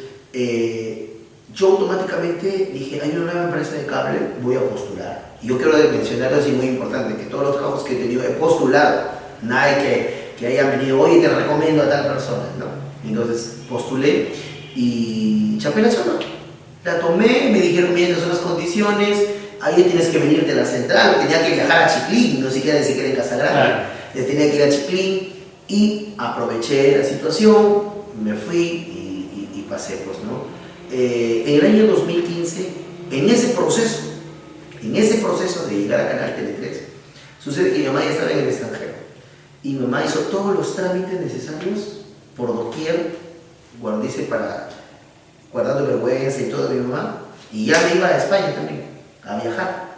yo automáticamente dije, hay una nueva empresa de cable, voy a postular. Y yo quiero mencionar así muy importante, que todos los trabajos que he tenido he postulado, nadie que haya venido, oye, te recomiendo a tal persona, ¿no? Entonces postulé y chapé la zona. La tomé, me dijeron, bien, estas son las condiciones, ahí tienes que venirte a la central, tenía que viajar a Chiclín, no siquiera en Casa Grande, tenía que ir a Chiclín y aproveché la situación, me fui y pasé, pues, ¿no? En el año 2015, en ese proceso de llegar a Canal Tele 3, sucede que mi mamá ya estaba en el extranjero y mi mamá hizo todos los trámites necesarios por doquier, guardando vergüenza y todo de mi mamá, y ya me iba a España también, a viajar,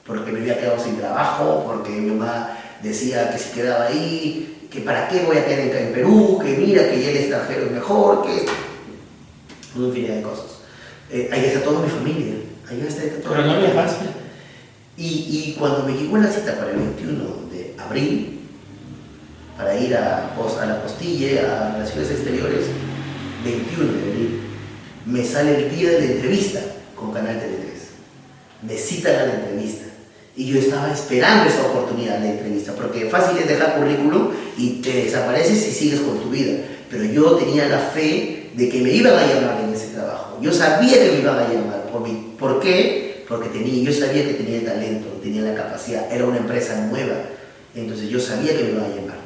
porque me había quedado sin trabajo, porque mi mamá decía que si quedaba ahí, que para qué voy a quedar en Perú, que mira que ya el extranjero es mejor, que esto, una infinidad de cosas. Ahí está toda mi familia, ahí está toda Pero no viajaste. Y cuando me llegó la cita para el 21 de abril, para ir a la Postille, a las ciudades exteriores, 21 de abril, me sale el día de la entrevista con Canal Tele 3. Me citan a la entrevista. Y yo estaba esperando esa oportunidad de entrevista, porque fácil es dejar currículum y te desapareces y sigues con tu vida. Pero yo tenía la fe de que me iban a llamar en ese trabajo. Yo sabía que me iban a llamar. ¿Por qué? Porque yo sabía que tenía el talento, tenía la capacidad. Era una empresa nueva. Entonces yo sabía que me iban a llamar.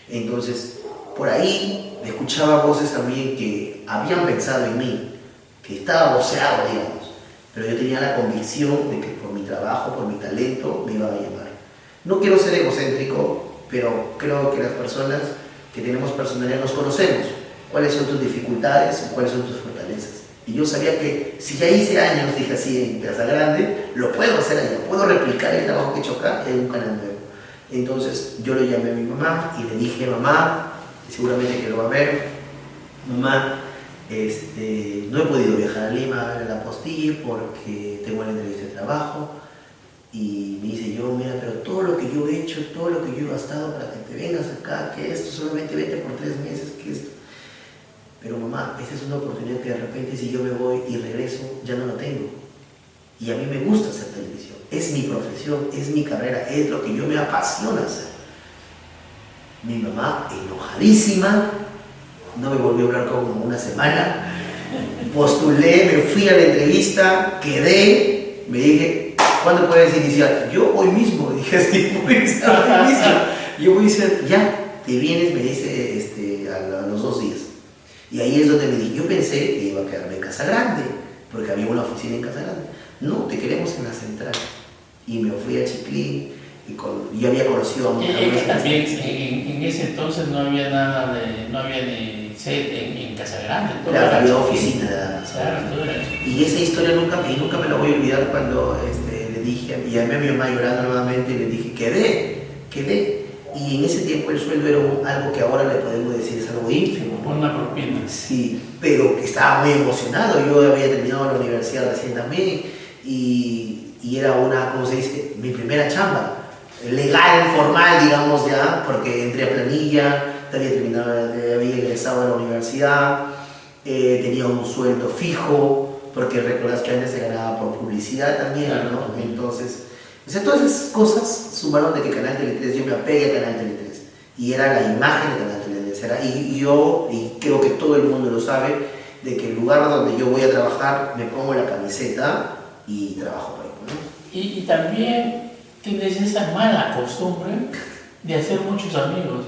Entonces, por ahí escuchaba voces también que habían pensado en mí, que estaba voceado, digamos. Pero yo tenía la convicción de que por mi trabajo, por mi talento, me iban a llamar. No quiero ser egocéntrico, pero creo que las personas que tenemos personalidad nos conocemos. ¿Cuáles son tus dificultades y cuáles son tus fortalezas? Y yo sabía que si ya hice años, dije así, en Casa Grande, lo puedo hacer allá, puedo replicar el trabajo que he hecho acá en un canal nuevo. Entonces yo le llamé a mi mamá y le dije, mamá, seguramente que lo va a ver, mamá, no he podido viajar a Lima a ver la Postille porque tengo una entrevista de trabajo. Y me dice yo, mira, pero todo lo que yo he hecho, todo lo que yo he gastado para que te vengas acá, que esto, solamente vete por 3 meses, que esto. Pero mamá, esa es una oportunidad que de repente si yo me voy y regreso, ya no la tengo. Y a mí me gusta hacer televisión, es mi profesión, es mi carrera, es lo que yo me apasiona hacer. Mi mamá, enojadísima, no me volvió a hablar como una semana, postulé, me fui a la entrevista, quedé, me dije, ¿cuándo puedes iniciar? Yo hoy mismo, dije así, hoy mismo. Yo voy a decir, ya, te vienes, me dice a los 2 días. Y ahí es donde me dije, yo pensé que iba a quedarme en Casa Grande, porque había una oficina en Casa Grande. No, te queremos en la central. Y me fui a Chiclín, y había conocido a muchos. También en ese entonces no había nada no había ni sede en Casa Grande. Claro, había oficina nada más. Claro, y esa historia nunca me la voy a olvidar cuando le dije, y llamé a mi mamá llorando nuevamente y le dije, quedé. Y en ese tiempo el sueldo era algo que ahora le podemos decir es algo ínfimo, ¿no? Una propina. Sí, pero estaba muy emocionado. Yo había terminado la universidad recién también y era ¿cómo se dice? Mi primera chamba. Legal, formal, digamos ya, porque entré a planilla, había egresado de la universidad, tenía un sueldo fijo, porque recuerdas que antes se ganaba por publicidad también, ¿no? Entonces, todas esas cosas sumaron de que Canal Tele 3, yo me apegué a Canal Tele 3, y era la imagen de Canal Tele 3, y creo que todo el mundo lo sabe, de que el lugar donde yo voy a trabajar, me pongo la camiseta y trabajo por ahí, ¿no? Y también tienes esa mala costumbre de hacer muchos amigos.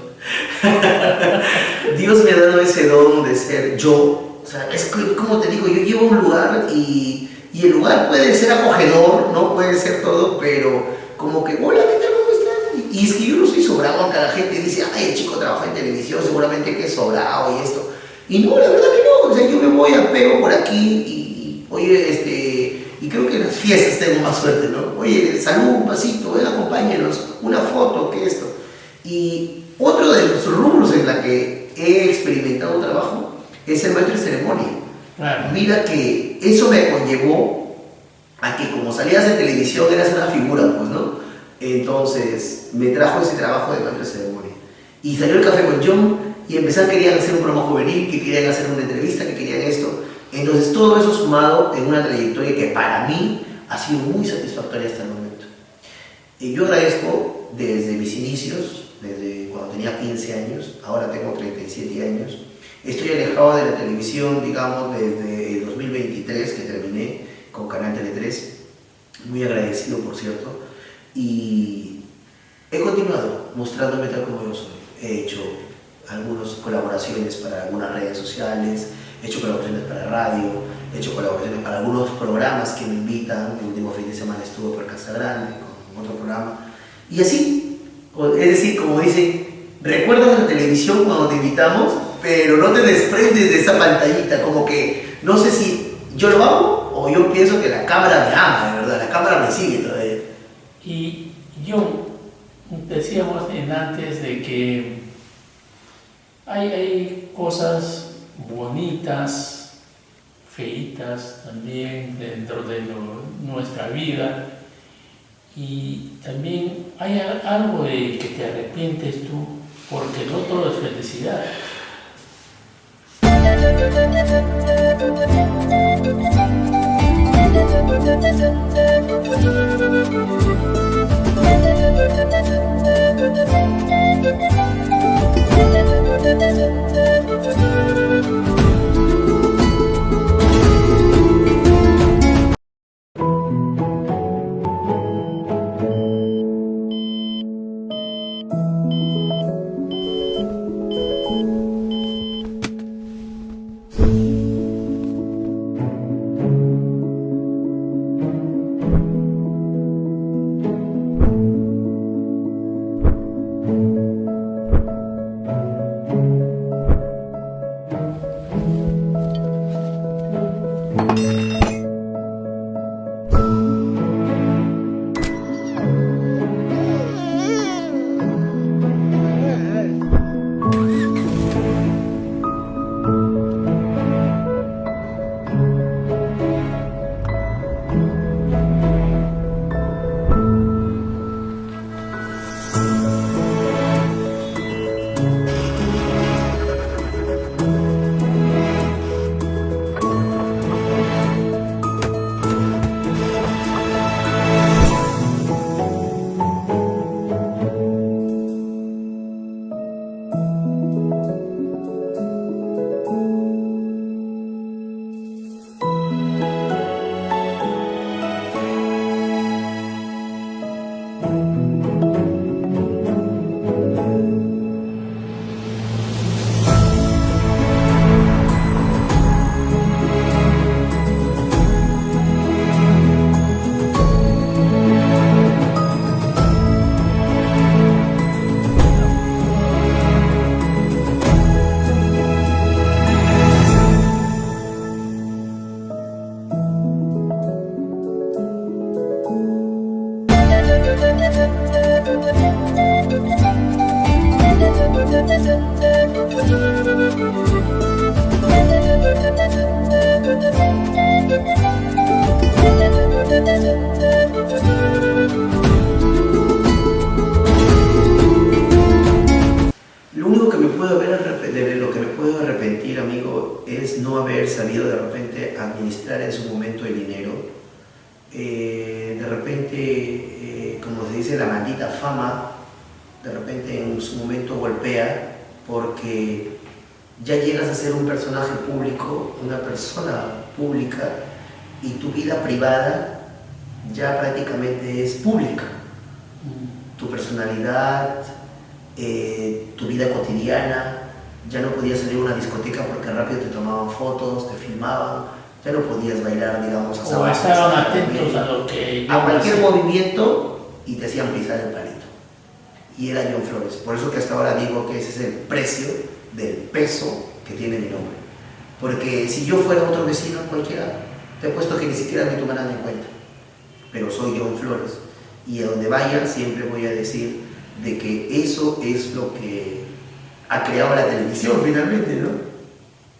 Dios me ha dado ese don de ser yo o sea, es como te digo, yo llevo a un lugar y el lugar puede ser acogedor, ¿no? Puede ser todo, pero como que, hola, ¿qué tal? ¿Cómo estás? Y es que yo no soy sobrado, aunque la gente dice, ay, el chico trabaja en televisión, seguramente que es sobrado y esto. Y no, la verdad que no, o sea, yo me voy a pego por aquí y oye, y creo que en las fiestas tengo más suerte, ¿no? Oye, salud, un pasito, ven, acompáñenos, una foto, ¿qué es esto? Y otro de los rubros en la que he experimentado trabajo es el maestro de ceremonia. Claro. Mira que eso me conllevó a que como salías en televisión eras una figura, pues, ¿no? Entonces me trajo ese trabajo de maestro de ceremonia. Y salió el Café con John y querían hacer un programa juvenil, que querían hacer una entrevista, que querían esto. Entonces todo eso sumado en una trayectoria que para mí ha sido muy satisfactoria hasta el momento. Y yo agradezco desde mis inicios, desde cuando tenía 15 años, ahora tengo 37 años. Estoy alejado de la televisión, digamos, desde el 2023, que terminé con Canal Tele 3, muy agradecido, por cierto, y he continuado mostrándome tal como yo soy. He hecho algunas colaboraciones para algunas redes sociales, he hecho colaboraciones para radio, he hecho colaboraciones para algunos programas que me invitan. El último fin de semana estuve por Casa Grande con otro programa, y así, es decir, como dicen, recuerdas la televisión cuando te invitamos, pero no te desprendes de esa pantallita, como que no sé si yo lo hago o yo pienso que la cámara me ama, de verdad, la cámara me sigue todavía. Y yo decíamos antes de que hay cosas bonitas, feitas también dentro de nuestra vida, y también hay algo de que te arrepientes tú, porque no todo es felicidad. Lo único que me puedo de lo que me puedo arrepentir, amigo, es no haber sabido de repente administrar en su momento el dinero. De repente, como se dice, la maldita fama, de repente en su momento golpea, porque ya llegas a ser un personaje público, una persona pública, y tu vida privada ya prácticamente es pública. Tu personalidad, tu vida cotidiana ya no podías salir a una discoteca porque rápido te tomaban fotos, te filmaban, ya no podías bailar, digamos, a o estaban atentos a lo que a cualquier movimiento y te hacían pisar el palito. Y era John Flores. Por eso que hasta ahora digo que ese es el precio del peso que tiene mi nombre. Porque si yo fuera otro vecino cualquiera, te he puesto que ni siquiera me tomarán en cuenta. Pero soy John Flores. Y a donde vaya siempre voy a decir de que eso es lo que ha creado la televisión finalmente, ¿no?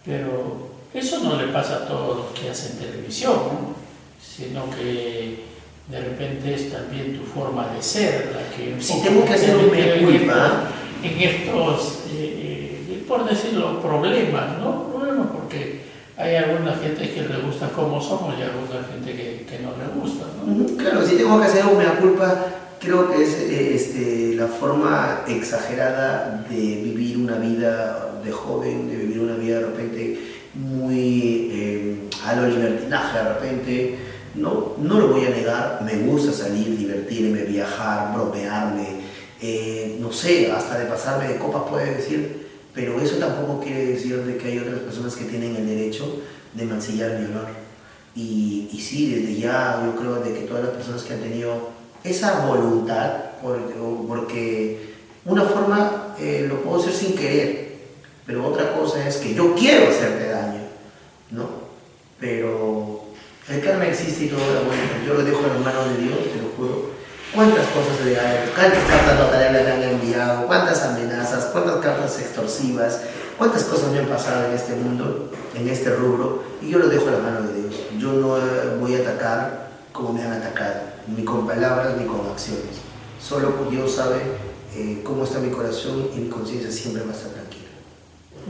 Pero eso no le pasa a todos los que hacen televisión, ¿no? Sino que de repente es también tu forma de ser la que... Si tengo que hacer una culpa... En estos, por decirlo, problemas, ¿no? Problemas porque hay alguna gente que le gusta como somos y alguna gente que no le gusta, ¿no? Claro, si tengo que hacer una culpa, creo que es la forma exagerada de vivir una vida de joven, de vivir una vida de repente muy a lo libertinaje de repente. No lo voy a negar, me gusta salir, divertirme, viajar, bromearme, no sé, hasta de pasarme de copas puede decir, pero eso tampoco quiere decir de que hay otras personas que tienen el derecho de mancillar mi honor. Y sí, desde ya yo creo de que todas las personas que han tenido esa voluntad, porque una forma lo puedo hacer sin querer, pero otra cosa es que yo quiero hacerte daño, ¿no? Pero el karma existe y todo lo bueno, yo lo dejo en las manos de Dios, te lo juro. ¿Cuántas cosas legales, cuántas cartas notariales le han enviado, cuántas amenazas, cuántas cartas extorsivas, cuántas cosas me han pasado en este mundo, en este rubro, y yo lo dejo en las manos de Dios. Yo no voy a atacar como me han atacado, ni con palabras ni con acciones. Solo Dios sabe cómo está mi corazón y mi conciencia siempre va a estar tranquila.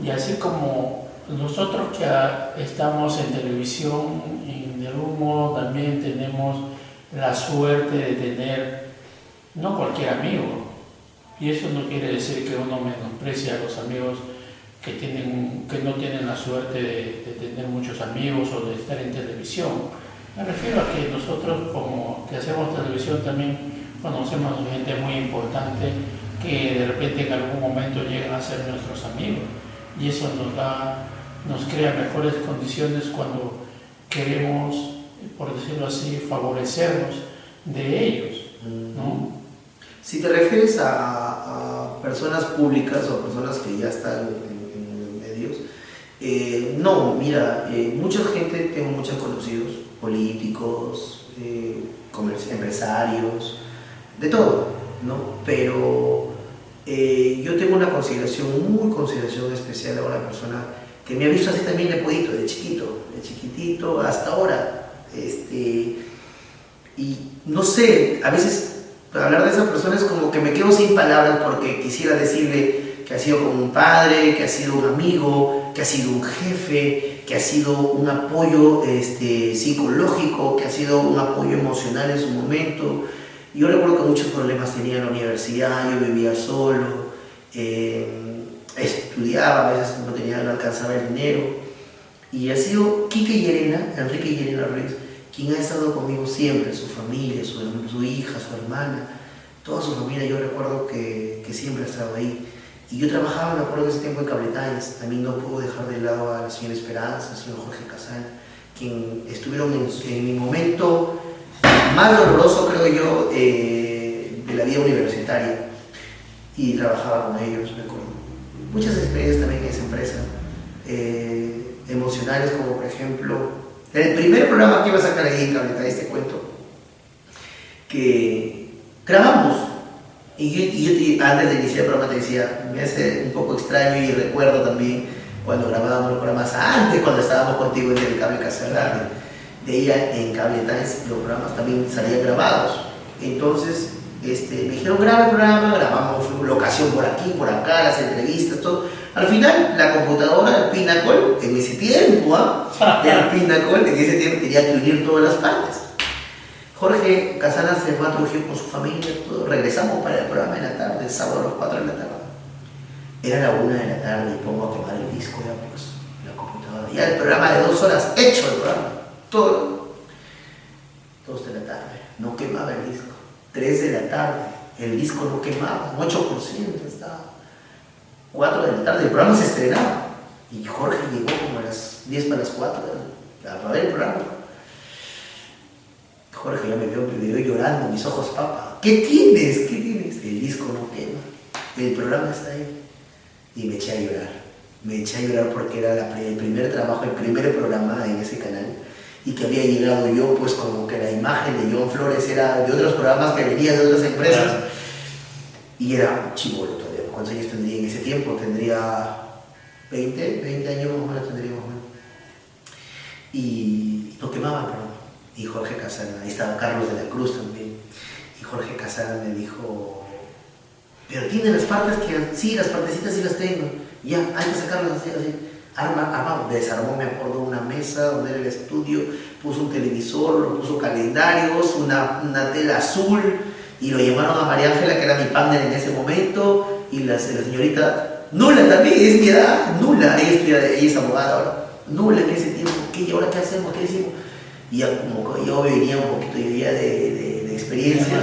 Y así como nosotros que estamos en televisión, de algún modo también tenemos la suerte de tener no cualquier amigo, y eso no quiere decir que uno menosprecie a los amigos que no tienen la suerte de tener muchos amigos o de estar en televisión. Me refiero a que nosotros como que hacemos televisión también conocemos gente muy importante que de repente en algún momento llegan a ser nuestros amigos, y eso nos crea mejores condiciones cuando queremos, por decirlo así, favorecernos de ellos, ¿no? Si te refieres a personas públicas o personas que ya están en medios, no, mira, mucha gente, tengo muchos conocidos, políticos, empresarios, de todo, ¿no? Pero yo tengo una consideración especial a una persona que me ha visto así también de podito, de chiquitito hasta ahora. Y no sé, a veces hablar de esa persona es como que me quedo sin palabras porque quisiera decirle que ha sido como un padre, que ha sido un amigo, que ha sido un jefe, que ha sido un apoyo psicológico, que ha sido un apoyo emocional en su momento. Yo recuerdo que muchos problemas tenía en la universidad, yo vivía solo, estudiaba, a veces no alcanzaba el dinero. Y ha sido Enrique y Yerena Ruiz, quien ha estado conmigo siempre, su familia, su hija, su hermana, toda su familia. Yo recuerdo que siempre ha estado ahí. Y yo trabajaba, me acuerdo, en ese tiempo en Cable Times. También no puedo dejar de lado a la señora Esperanza, al señor Jorge Casal, quien estuvieron en mi momento más doloroso, creo yo, de la vida universitaria. Y trabajaba con ellos, me acuerdo. Muchas experiencias también en esa empresa. Emocionales, como por ejemplo el primer programa que iba a sacar ahí en Cable Times, te cuento que grabamos y yo antes de iniciar el programa te decía, me hace un poco extraño y recuerdo también cuando grabábamos los programas antes, cuando estábamos contigo en el Cable Casagrande, de ella en Cable Times, los programas también salían grabados. Entonces me dijeron graba el programa, grabamos locación por aquí, por acá, las entrevistas, todo. Al final, la computadora, el Pinnacle, en ese tiempo, el Pinnacle, en ese tiempo tenía que unir todas las partes. Jorge Casana se fue a Trujillo con su familia, todo. Regresamos para el programa de la tarde, el sábado a las 4 de la tarde. Era la 1 de la tarde y pongo a quemar el disco, ya pues, la computadora. Ya el programa de 2 horas, hecho el programa, todo. 2 de la tarde, no quemaba el disco. 3 de la tarde, el disco no quemaba, 8% estaba. 4 de la tarde, el programa se estrenaba. Y Jorge llegó como a las 10 para las 4 a ver el programa. Jorge ya me vio llorando, mis ojos, papá. ¿Qué tienes? ¿Qué tienes? El disco no quema. El programa está ahí. Y me eché a llorar. Me eché a llorar porque era el primer trabajo, el primer programa en ese canal. Y que había llegado yo, pues como que la imagen de John Flores era de otros programas que venían de otras empresas. Y era un chibolo todavía. ¿Cuántos años tendría en ese tiempo? Tendría 20 años más o menos tendría más o menos. Y no quemaba el programa. Y Jorge Casana, ahí estaba Carlos de la Cruz también. Y Jorge Casana me dijo, pero tiene las partes que, sí, las partecitas sí las tengo. Ya, hay que sacarlas así. Desarmó, me acuerdo, una mesa donde era el estudio, puso un televisor, lo puso calendarios, una tela azul, y lo llamaron a María Ángela, que era mi partner en ese momento, y la señorita Nula también, es mi edad, Nula, ella es abogada ahora, Nula en ese tiempo, ¿y ahora qué hacemos? ¿Qué decimos? Y ya como yo venía un poquito ya de experiencias,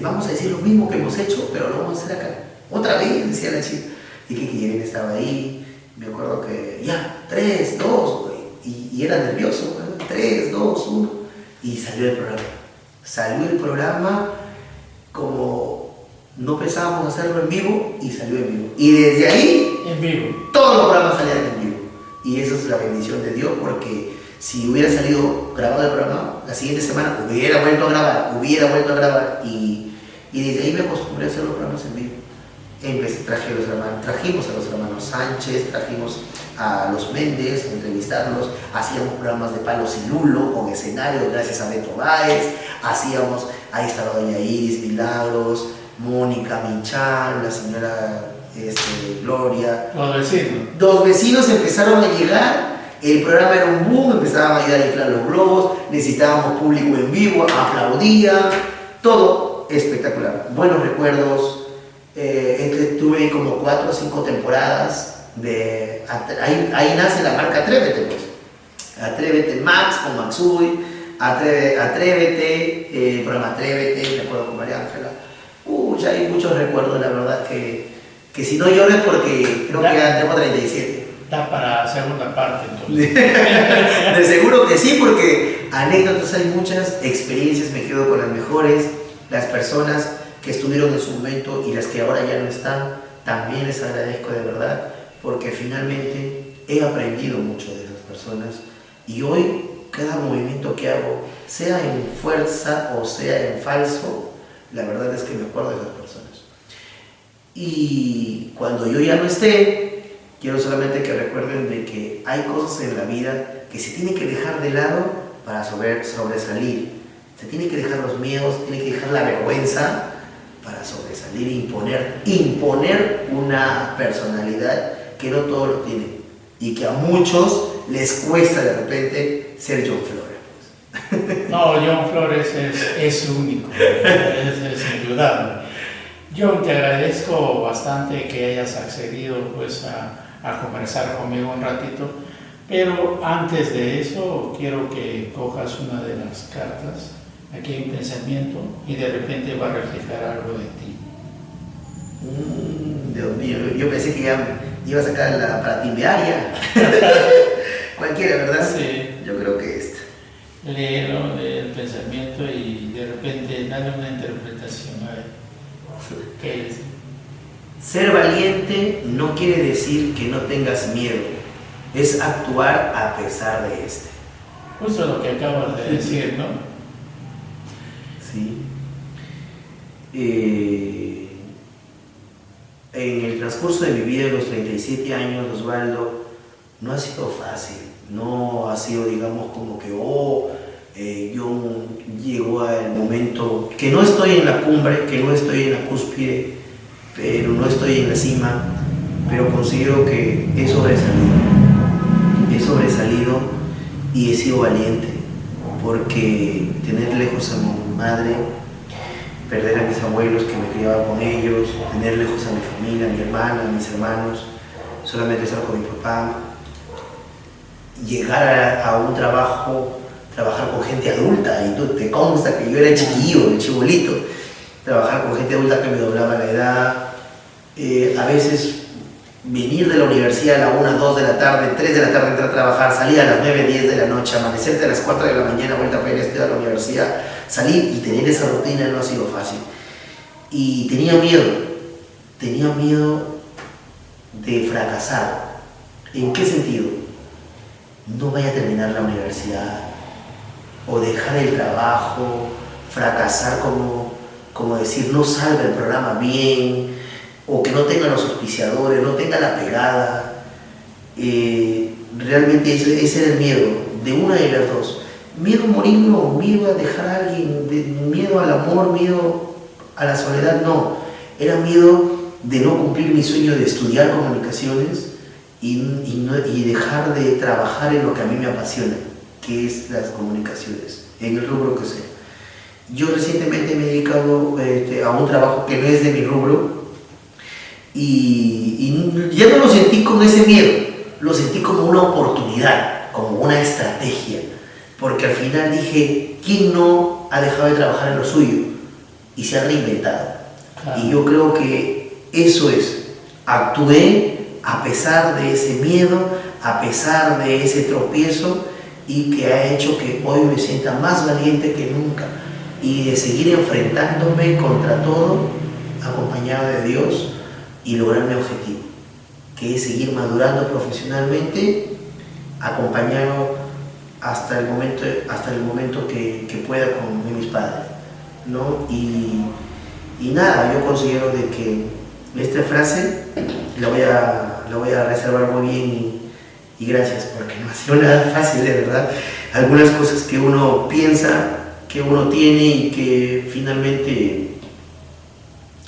vamos a decir lo mismo que hemos hecho, pero lo vamos a hacer acá, otra vez, decía la chica. Y que Guillermo estaba ahí, me acuerdo que ya, 3, 2, y era nervioso, 3, 2, 1, y salió el programa. Salió el programa como no pensábamos hacerlo en vivo, y salió en vivo. Y desde ahí, en vivo, todos los programas salían en vivo. Y eso es la bendición de Dios, porque si hubiera salido grabado el programa, la siguiente semana hubiera vuelto a grabar, y desde ahí me acostumbré a hacer los programas en vivo. Trajimos a los hermanos Sánchez, trajimos a los Méndez a entrevistarlos, hacíamos programas de Palos y Lulo con escenarios gracias a Beto Báez, ahí estaba doña Iris Milagros, Mónica Minchán, la señora Gloria. Los vecinos empezaron a llegar, el programa era un boom, empezaban a ayudar a inflar los globos, necesitábamos público en vivo, aplaudían, todo espectacular. Buenos recuerdos. Tuve como 4 o 5 temporadas ahí nace la marca Atrévete, pues. Atrévete Max con Maxuy, Atrévete, programa Atrévete, me acuerdo con María Ángela. Ya hay muchos recuerdos, la verdad, que si no llores porque creo que ya tengo 37. Da para segunda parte entonces. De seguro que sí, porque anécdotas hay muchas, experiencias me quedo con las mejores, las personas que estuvieron en su momento y las que ahora ya no están, también les agradezco de verdad, porque finalmente he aprendido mucho de esas personas y hoy cada movimiento que hago, sea en fuerza o sea en falso, la verdad es que me acuerdo de esas personas. Y cuando yo ya no esté, quiero solamente que recuerden de que hay cosas en la vida que se tienen que dejar de lado para sobresalir. Se tienen que dejar los miedos, tienen que dejar la vergüenza para sobresalir e imponer una personalidad que no todos lo tienen y que a muchos les cuesta de repente ser John Flores. No, John Flores es único, es indudable. John, te agradezco bastante que hayas accedido pues, a conversar conmigo un ratito, pero antes de eso quiero que cojas una de las cartas. Aquí hay un pensamiento y de repente va a reflejar algo de ti. Dios mío, yo pensé que ya iba a sacar la para timbearia. Cualquiera, ¿verdad? Sí. Yo creo que esta. Léelo, lee el pensamiento y de repente dale una interpretación. A ver, ¿qué es? Ser valiente no quiere decir que no tengas miedo, es actuar a pesar de este. Justo lo que acabas de decir, ¿no? Sí. En el transcurso de mi vida, de los 37 años, Osvaldo, no ha sido fácil, no ha sido, digamos, como que, yo llego al momento que no estoy en la cumbre, que no estoy en la cúspide, pero no estoy en la cima, pero considero que he sobresalido y he sido valiente, porque tener lejos a mi madre, perder a mis abuelos que me criaba con ellos, tener lejos a mi familia, a mi hermana, a mis hermanos, solamente estar con mi papá, llegar a un trabajo, trabajar con gente adulta, y tú te consta que yo era chiquillo, el chibolito, trabajar con gente adulta que me doblaba la edad, a veces venir de la universidad a la 1, 2 de la tarde, 3 de la tarde entrar a trabajar, salir a las 9, 10 de la noche, amanecerte a las 4 de la mañana, vuelta para ir a estudiar a la universidad, salir y tener esa rutina no ha sido fácil. Y tenía miedo de fracasar. ¿En qué sentido? No vaya a terminar la universidad o dejar el trabajo, fracasar como decir no salga el programa bien, o que no tenga los auspiciadores, no tenga la pegada. Realmente ese era el miedo, de una de las dos. Miedo a morir no, miedo a dejar a alguien, miedo al amor, miedo a la soledad no. Era miedo de no cumplir mi sueño de estudiar comunicaciones y dejar de trabajar en lo que a mí me apasiona, que es las comunicaciones, en el rubro que sea. Yo recientemente me he dedicado a un trabajo que no es de mi rubro y ya no lo sentí con ese miedo, lo sentí como una oportunidad, como una estrategia, porque al final dije, ¿quién no ha dejado de trabajar en lo suyo y se ha reinventado? Claro. Y yo creo que eso es, actué a pesar de ese miedo, a pesar de ese tropiezo, y que ha hecho que hoy me sienta más valiente que nunca y de seguir enfrentándome contra todo, acompañado de Dios, y lograr mi objetivo, que es seguir madurando profesionalmente, acompañado hasta el momento que pueda con mis padres, ¿no? Y nada, yo considero de que esta frase la voy a reservar muy bien y gracias, porque no ha sido nada fácil, de verdad. Algunas cosas que uno piensa, que uno tiene y que finalmente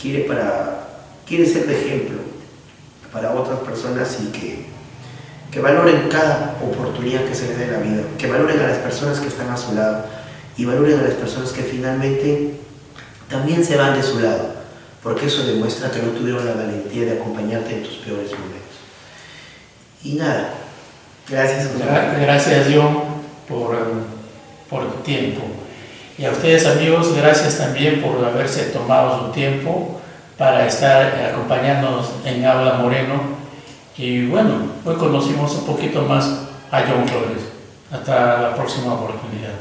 quiere ser de ejemplo para otras personas y que valoren cada oportunidad que se les dé en la vida, que valoren a las personas que están a su lado y valoren a las personas que finalmente también se van de su lado, porque eso demuestra que no tuvieron la valentía de acompañarte en tus peores momentos. Y nada, gracias. Gracias, John, por tu tiempo. Y a ustedes, amigos, gracias también por haberse tomado su tiempo para estar acompañándonos en Habla Moreno. Y bueno, hoy conocimos un poquito más a John Flores. Hasta la próxima oportunidad.